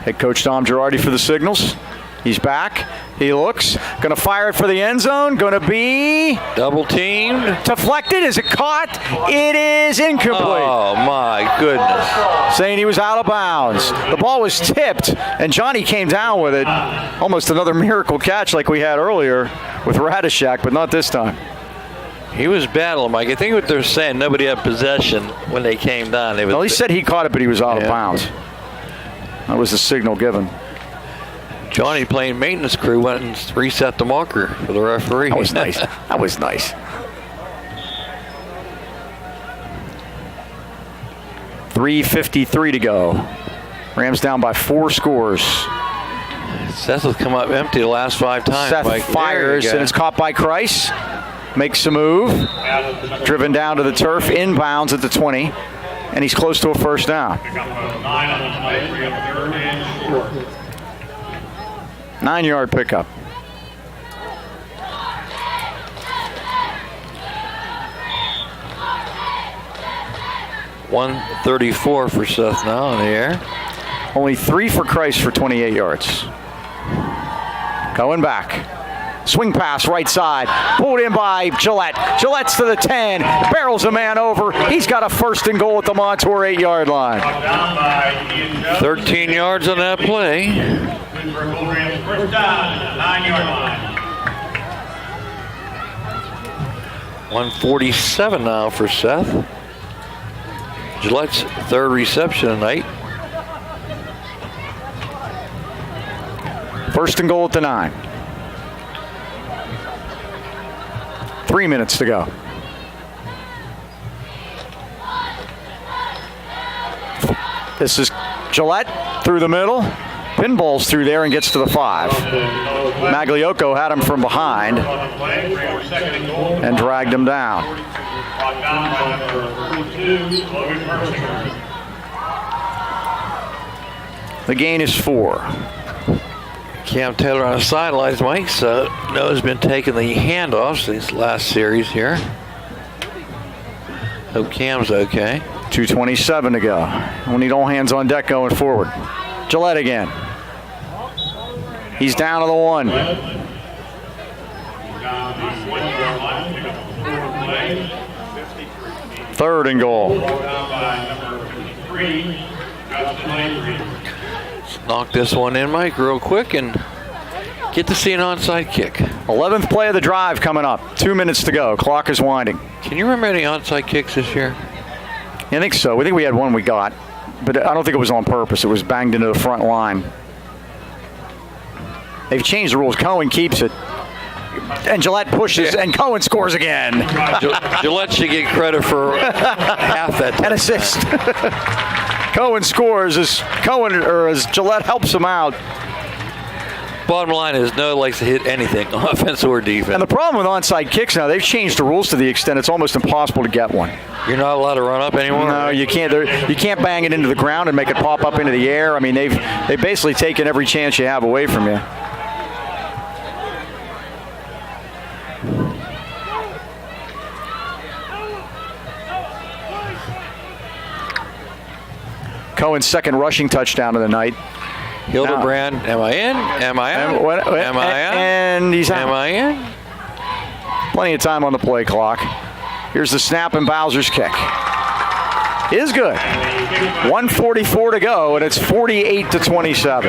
head coach Dom Girardi for the signals. He's back. He looks. Going to fire it for the end zone. Going to be double teamed. Deflected. Is it caught? It is incomplete. Oh, my goodness. Saying he was out of bounds. The ball was tipped, and Johnny came down with it. Almost another miracle catch like we had earlier with Radishak, but not this time. He was battling, Mike. I think what they're saying, nobody had possession when they came down. Well, he said he caught it, but he was out of bounds. That was the signal given. Johnny, playing maintenance crew, went and reset the marker for the referee. That was nice. That was nice. 3:53 to go. Rams down by 4 scores. Seth has come up empty the last 5 times. Seth Mike. fires, and it's caught by Kreis. Makes a move. Driven down to the turf, inbounds at the 20. And he's close to a first down. 9-yard pickup. .134 for Seth now in the air. Only 3 for Kreis for 28 yards. Going back. Swing pass right side. Pulled in by Gillette. Gillette's to the 10. Barrels a man over. He's got a first and goal at the Montour 8-yard line. 13 yards on that play. First down, 9-yard line. 147 now for Seth. Gillette's 3rd reception tonight. First and goal at the 9. 3 minutes to go. This is Gillette through the middle. Pinballs through there and gets to the 5. Magliocco had him from behind and dragged him down. The gain is 4. Cam Taylor on the sidelines, Mike, so Noah's been taking the handoffs these last series here. Hope Cam's okay. 2:27 to go. We'll need all hands on deck going forward. Gillette again. He's down to the 1. Third and goal. Down by number 3, Let's knock this one in, Mike, real quick and get to see an onside kick. 11th play of the drive coming up. 2 minutes to go. Clock is winding. Can you remember any onside kicks this year? I think so. We think we had one we got, but I don't think it was on purpose. It was banged into the front line. They've changed the rules. Cohen keeps it. And Gillette pushes, and Cohen scores again. Gillette should get credit for half that. An assist. Cohen scores as Gillette helps him out. Bottom line is no one likes to hit anything, offense or defense. And the problem with onside kicks now, they've changed the rules to the extent it's almost impossible to get one. You're not allowed to run up anymore? No, you can't. You can't bang it into the ground and make it pop up into the air. I mean, they've basically taken every chance you have away from you. Cohen's second rushing touchdown of the night. Hildebrand, am I in? Am I out? Am I out? And he's out. Am I in? Plenty of time on the play clock. Here's the snap, and Bowser's kick is good. 1:44 to go, and it's 48-27.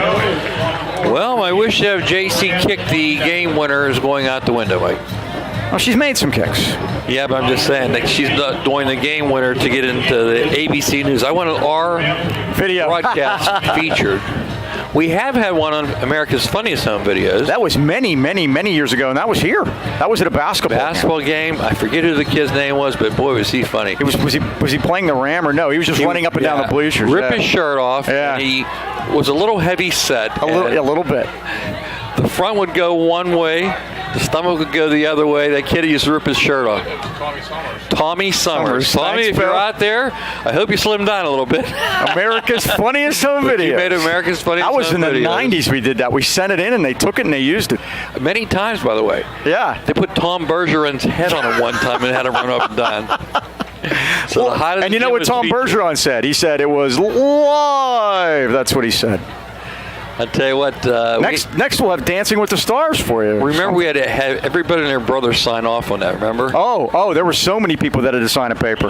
Well, I wish to have JC kick the game winner is going out the window, Mike. Well, she's made some kicks. Yeah, but I'm just saying that she's not doing the game winner to get into the ABC News. I wanted our Video broadcast featured. We have had one on America's Funniest Home Videos. That was many, many, many years ago, and that was here. That was at a basketball game. I forget who the kid's name was, but boy, was he funny. Was he playing the Ram or no? He was just running up and down the bleachers. Rip his shirt off. Yeah. And he was a little heavy set. A little bit. The front would go one way. The stomach would go the other way. That kid used to rip his shirt off. Tommy Summers. Tommy, if you're out there, I hope you slimmed down a little bit. America's Funniest Home Videos. You made America's Funniest Home Videos. That was in the 90s we did that. We sent it in, and they took it, and they used it. Many times, by the way. Yeah. They put Tom Bergeron's head on it one time and had him run up and down. So and you know what Tom Bergeron said? He said it was live. That's what he said. I tell you what. Next we'll have Dancing with the Stars for you. Remember, we had to have everybody and their brother sign off on that. Remember? Oh, there were so many people that had to sign a paper.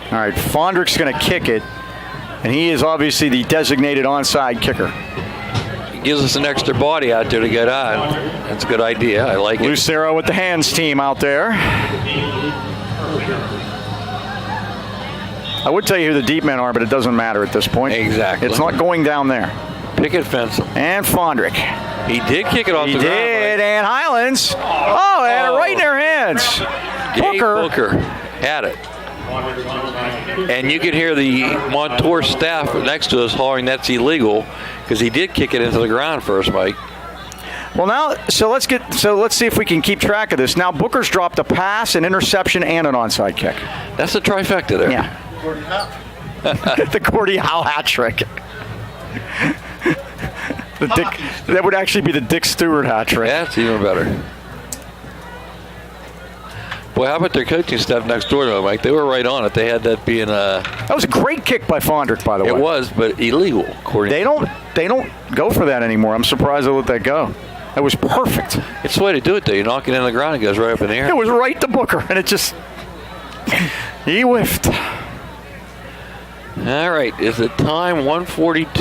All right, Fondrick's going to kick it, and he is obviously the designated onside kicker. He gives us an extra body out there to get on. That's a good idea. I like it. Lucero with the hands team out there. I would tell you who the deep men are, but it doesn't matter at this point. Exactly. It's not going down there. Picket fence him. And Fondrick. He did kick it off the ground. He did, and Highlands. Oh, they had it right in their hands. Booker had it. And you could hear the Montour staff next to us hollering that's illegal because he did kick it into the ground first, Mike. Well, now, so let's see if we can keep track of this. Now, Booker's dropped a pass, an interception, and an onside kick. That's the trifecta there. Yeah. The Gordie Howe hat trick. That would actually be the Dick Stewart hat trick. That's even better. Boy, how about their coaching staff next door to them, Mike? They were right on it. They had that being That was a great kick by Fondrick, by the way. It was, but illegal, according to They don't go for that anymore. I'm surprised they let that go. That was perfect. It's the way to do it, though. You knock it in the ground, it goes right up in the air. It was right to Booker, and it just... he whiffed. All right, is it time 1:42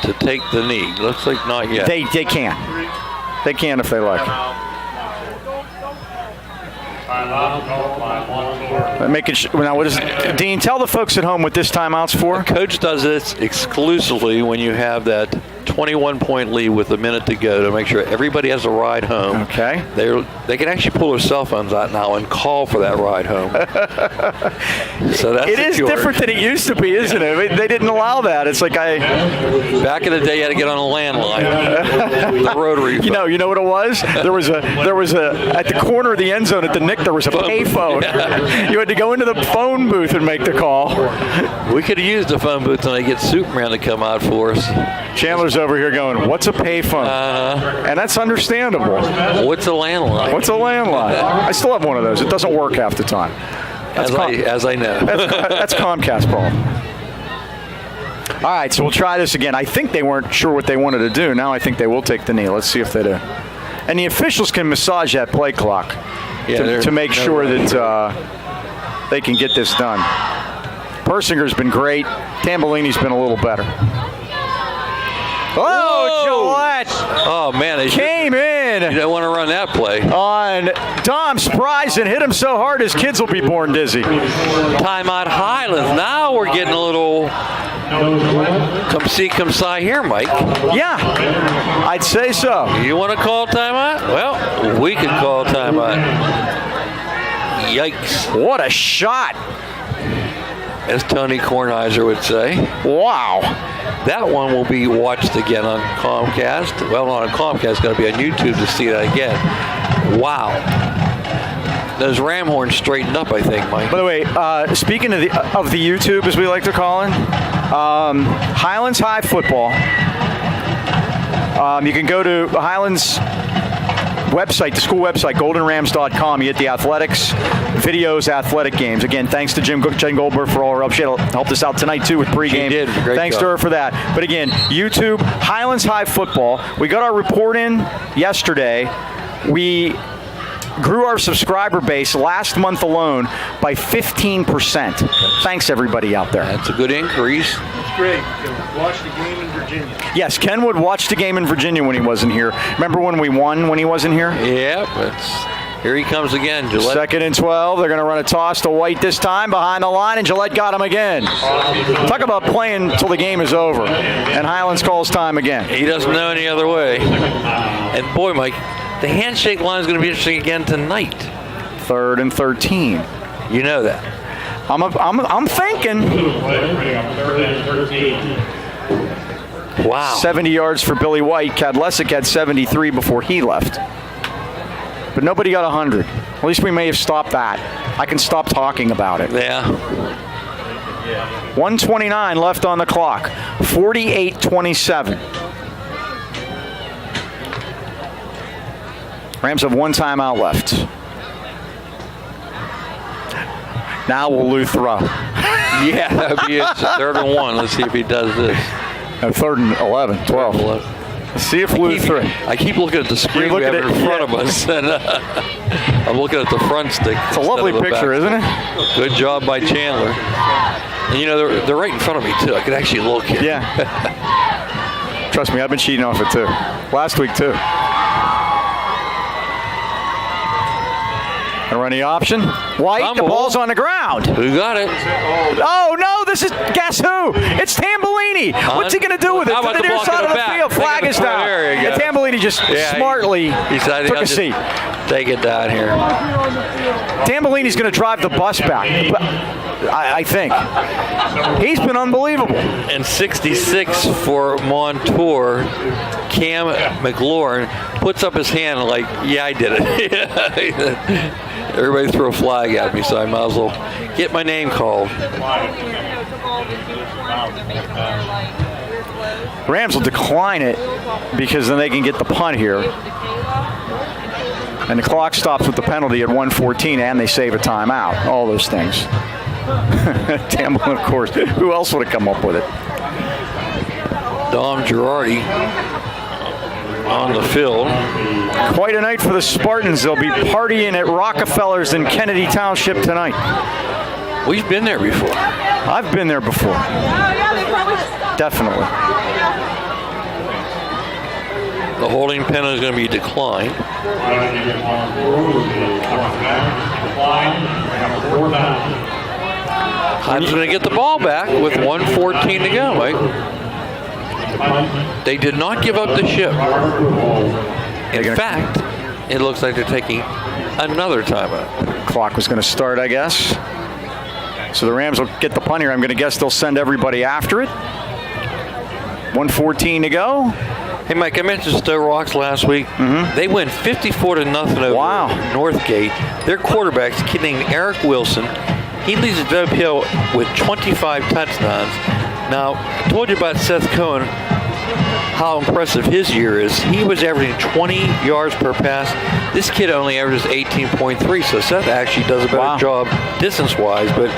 to take the knee? Looks like not yet. They can. They can if they like. Now, what is Dean? Tell the folks at home what this timeout's for. The coach does this exclusively when you have that 21-point lead with a minute to go to make sure everybody has a ride home. Okay. They can actually pull their cell phones out now and call for that ride home. So that's it is different than it used to be, isn't it? They didn't allow that. It's like back in the day, you had to get on a landline, the rotary phone. You know what it was? There was a at the corner of the end zone at the Nick. There was a pay phone. Yeah. You had to go into the phone booth and make the call. We could have used the phone booth and they get Superman to come out for us. Chandler's over here going, "What's a pay phone?" And that's understandable. What's a landline? What's a landline? I still have one of those. It doesn't work half the time. As I know. That's Comcast problem. All right, so we'll try this again. I think they weren't sure what they wanted to do. Now I think they will take the knee. Let's see if they do. And the officials can massage that play clock to make sure that they can get this done. Persinger's been great. Tambellini's been a little better. Oh, Gillette! Oh, man. They came in. You don't want to run that play. On Dom Spries and hit him so hard his kids will be born dizzy. Timeout Highlands. Now we're getting a little come see, come see here, Mike. Yeah, I'd say so. You want to call timeout? Well, we could call timeout. Yikes. What a shot. As Tony Kornheiser would say. Wow. That one will be watched again on Comcast. Well, not on Comcast. It's going to be on YouTube to see that again. Wow. Those ram horns straightened up, I think, Mike. By the way, speaking of the YouTube, as we like to call it, Highlands High Football. You can go to Highlands website, the school website, goldenrams.com. You get the athletics, videos, athletic games. Again, thanks to Jen Goldberg for all her help. She helped us out tonight, too, with pregame. She did. Great Thanks job. to her for that. But again, YouTube, Highlands High Football. We got our report in yesterday. We grew our subscriber base last month alone by 15%. Thanks, everybody out there. That's a good increase. That's great. Watch the game in Virginia. Yes, Ken would watch the game in Virginia when he wasn't here. Remember when we won when he wasn't here? Yep. Here he comes again, Gillette. 2nd and 12. They're going to run a toss to White this time behind the line, and Gillette got him again. Talk about playing until the game is over. And Highlands calls time again. He doesn't know any other way. And boy, Mike, the handshake line is going to be interesting again tonight. 3rd and 13. You know that. I'm thinking. Wow. 70 yards for Billy White. Kadlesic had 73 before he left. But nobody got 100. At least we may have stopped that. I can stop talking about it. Yeah. 1:29 left on the clock. 48-27. Rams have one timeout left. Now will Lou throw? Yeah, that would be it. 3rd and 1. Let's see if he does this. No, 3rd and 11, 12. 11. Let's see if Lou throws. I keep looking at the screen we have in front of us, and I'm looking at the front stick. It's a lovely picture, isn't it? Good job by Chandler. And you know, they're right in front of me, too. I could actually look here. Yeah. Trust me, I've been cheating off it, too. Last week, too. Gonna run the option. White, the ball's on the ground. Who got it? Oh, no, this is, guess who? It's Tambellini. What's he going to do with it? How To about the the near ball side of the back? field. Flag is down. There you go. And Tambellini just smartly he decided took a to seat. Take it down here. Tambellini's going to drive the bus back, I think. He's been unbelievable. And 66 for Montour. Cam McLaurin puts up his hand like, yeah, I did it. Everybody threw a flag at me, so I might as well get my name called. Rams will decline it because then they can get the punt here. And the clock stops with the penalty at 1:14, and they save a timeout. All those things. Tamblin, of course. Who else would have come up with it? Dom Girardi on the field. Quite a night for the Spartans. They'll be partying at Rockefeller's in Kennedy Township tonight. We've been there before. I've been there before. Definitely. The holding penalty is going to be declined. Highlands going to get the ball back with 1:14 to go, Mike. They did not give up the ship. In fact, it looks like they're taking another timeout. Clock was going to start, I guess. So the Rams will get the punt here. I'm going to guess they'll send everybody after it. 1:14 to go. Hey, Mike, I mentioned Stowe Rocks last week. Mm-hmm. They win 54-0 over Northgate. Their quarterback's a kid named Eric Wilson. He leads the WPL with 25 touchdowns. Now, I told you about Seth Cohen, how impressive his year is. He was averaging 20 yards per pass. This kid only averages 18.3, so Seth actually does a better job distance-wise. But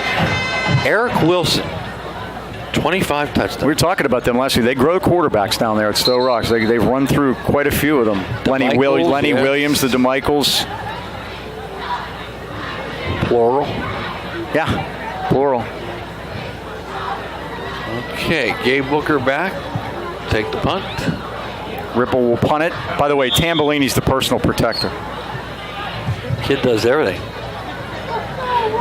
Eric Wilson, 25 touchdowns. We were talking about them last week. They grow quarterbacks down there at Stowe Rocks. They've run through quite a few of them. Lenny Williams, the DeMichaels. Plural. Yeah, plural. Okay, Gabe Booker back. Take the punt. Ripple will punt it. By the way, Tambellini's the personal protector. Kid does everything.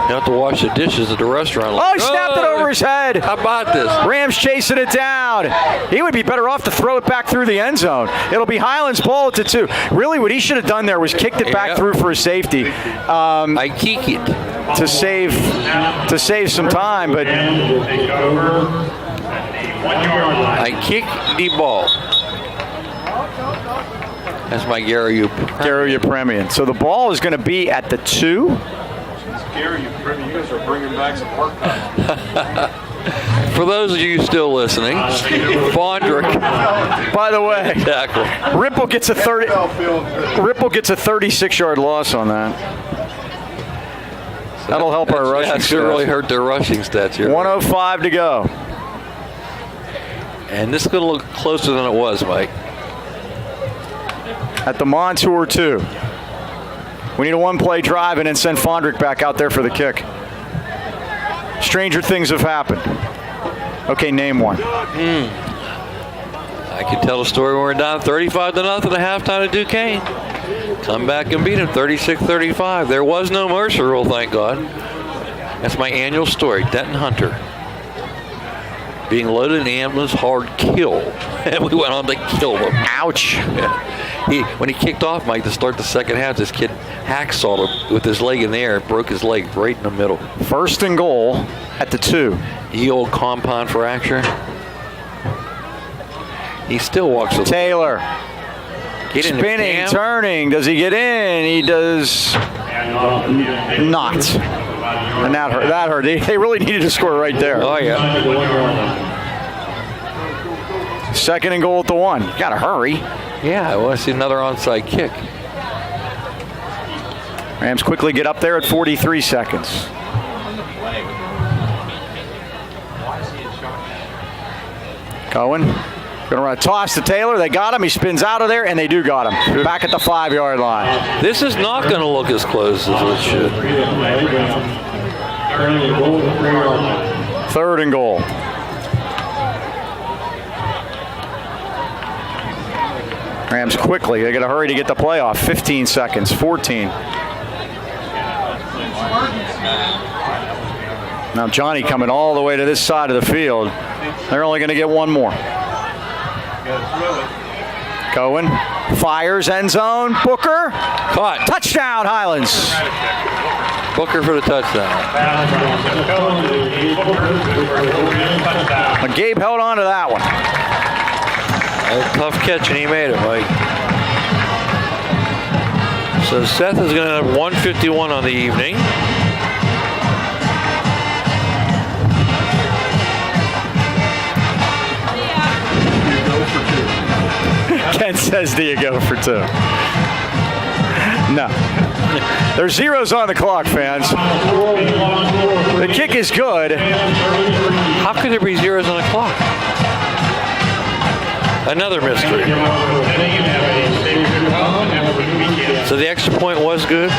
You have to wash the dishes at the restaurant. Oh, he snapped it over his head. How about this? Rams chasing it down. He would be better off to throw it back through the end zone. It'll be Highlands ball at the 2. Really, what he should have done there was kicked it back through for a safety. I kick it. To save some time, but I kick the ball. That's my Gary Premian. So the ball is going to be at the 2. Gary, you guys are bringing back some archives. For those of you still listening, Fondrick. By the way, tackle. Ripple gets a 36-yard loss on that. That'll help our rushing stats. That's going to really hurt their rushing stats here. 1:05 to go. And this is going to look closer than it was, Mike. At the Montour 2. We need a one-play drive and then send Fondrick back out there for the kick. Stranger things have happened. Okay, name one. I can tell a story when we're down 35-0 at halftime to Duquesne. Come back and beat him 36-35. There was no Mercer rule, thank God. That's my annual story. Denton Hunter being loaded in the ambulance, hard kill. And we went on to kill him. Ouch. When he kicked off, Mike, to start the second half, this kid hacksawed him with his leg in the air, broke his leg right in the middle. 1st and goal at the 2. The old compound fracture. He still walks with Taylor. Spinning, turning. Does he get in? He does not. And that hurt. They really needed to score right there. Oh, yeah. 2nd and goal at the 1. Got to hurry. Yeah, I want to see another onside kick. Rams quickly get up there at 43 seconds. Cohen. Going to run a toss to Taylor. They got him. He spins out of there, and they do got him. Back at the 5-yard line. This is not going to look as close as it should. 3rd and goal. Rams quickly. They got to hurry to get the play off. 15 seconds. 14. Now Johnny coming all the way to this side of the field. They're only going to get one more. Cohen fires, end zone. Booker. Caught. Touchdown, Highlands. Booker for the touchdown. But Gabe held on to that one. A tough catch, and he made it, Mike. So Seth is going to have 151 on the evening. Ken says, do you go for 2? No. There's zeros on the clock, fans. The kick is good. How could there be zeros on the clock? Another mystery. So the extra point was good?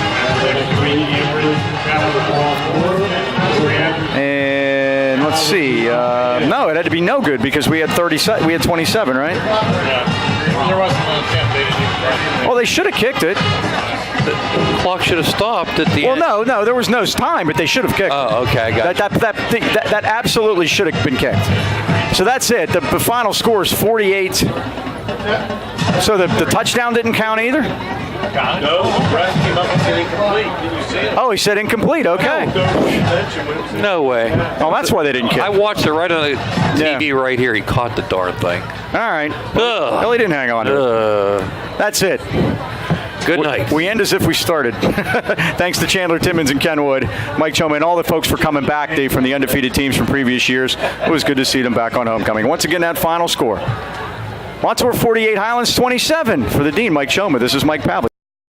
And let's see. No, it had to be no good because we had 27, right? Well, they should have kicked it. The clock should have stopped at the end. Well, no, there was no time, but they should have kicked it. Oh, okay, I got it. That absolutely should have been kicked. So that's it. The final score is 48. So the touchdown didn't count either? No, Brett came up and said incomplete. Did you see it? Oh, he said incomplete. Okay. No way. Oh, that's why they didn't kick. I watched it right on the TV right here. He caught the darn thing. All right. Well, he didn't hang on to it. That's it. Good night. We end as if we started. Thanks to Chandler Timmons and Ken Wood, Mike Choma, and all the folks for coming back, Dave, from the undefeated teams from previous years. It was good to see them back on homecoming. Once again, that final score. Montour 48, Highlands 27. For the Dean, Mike Choma. This is Mike Pavlik.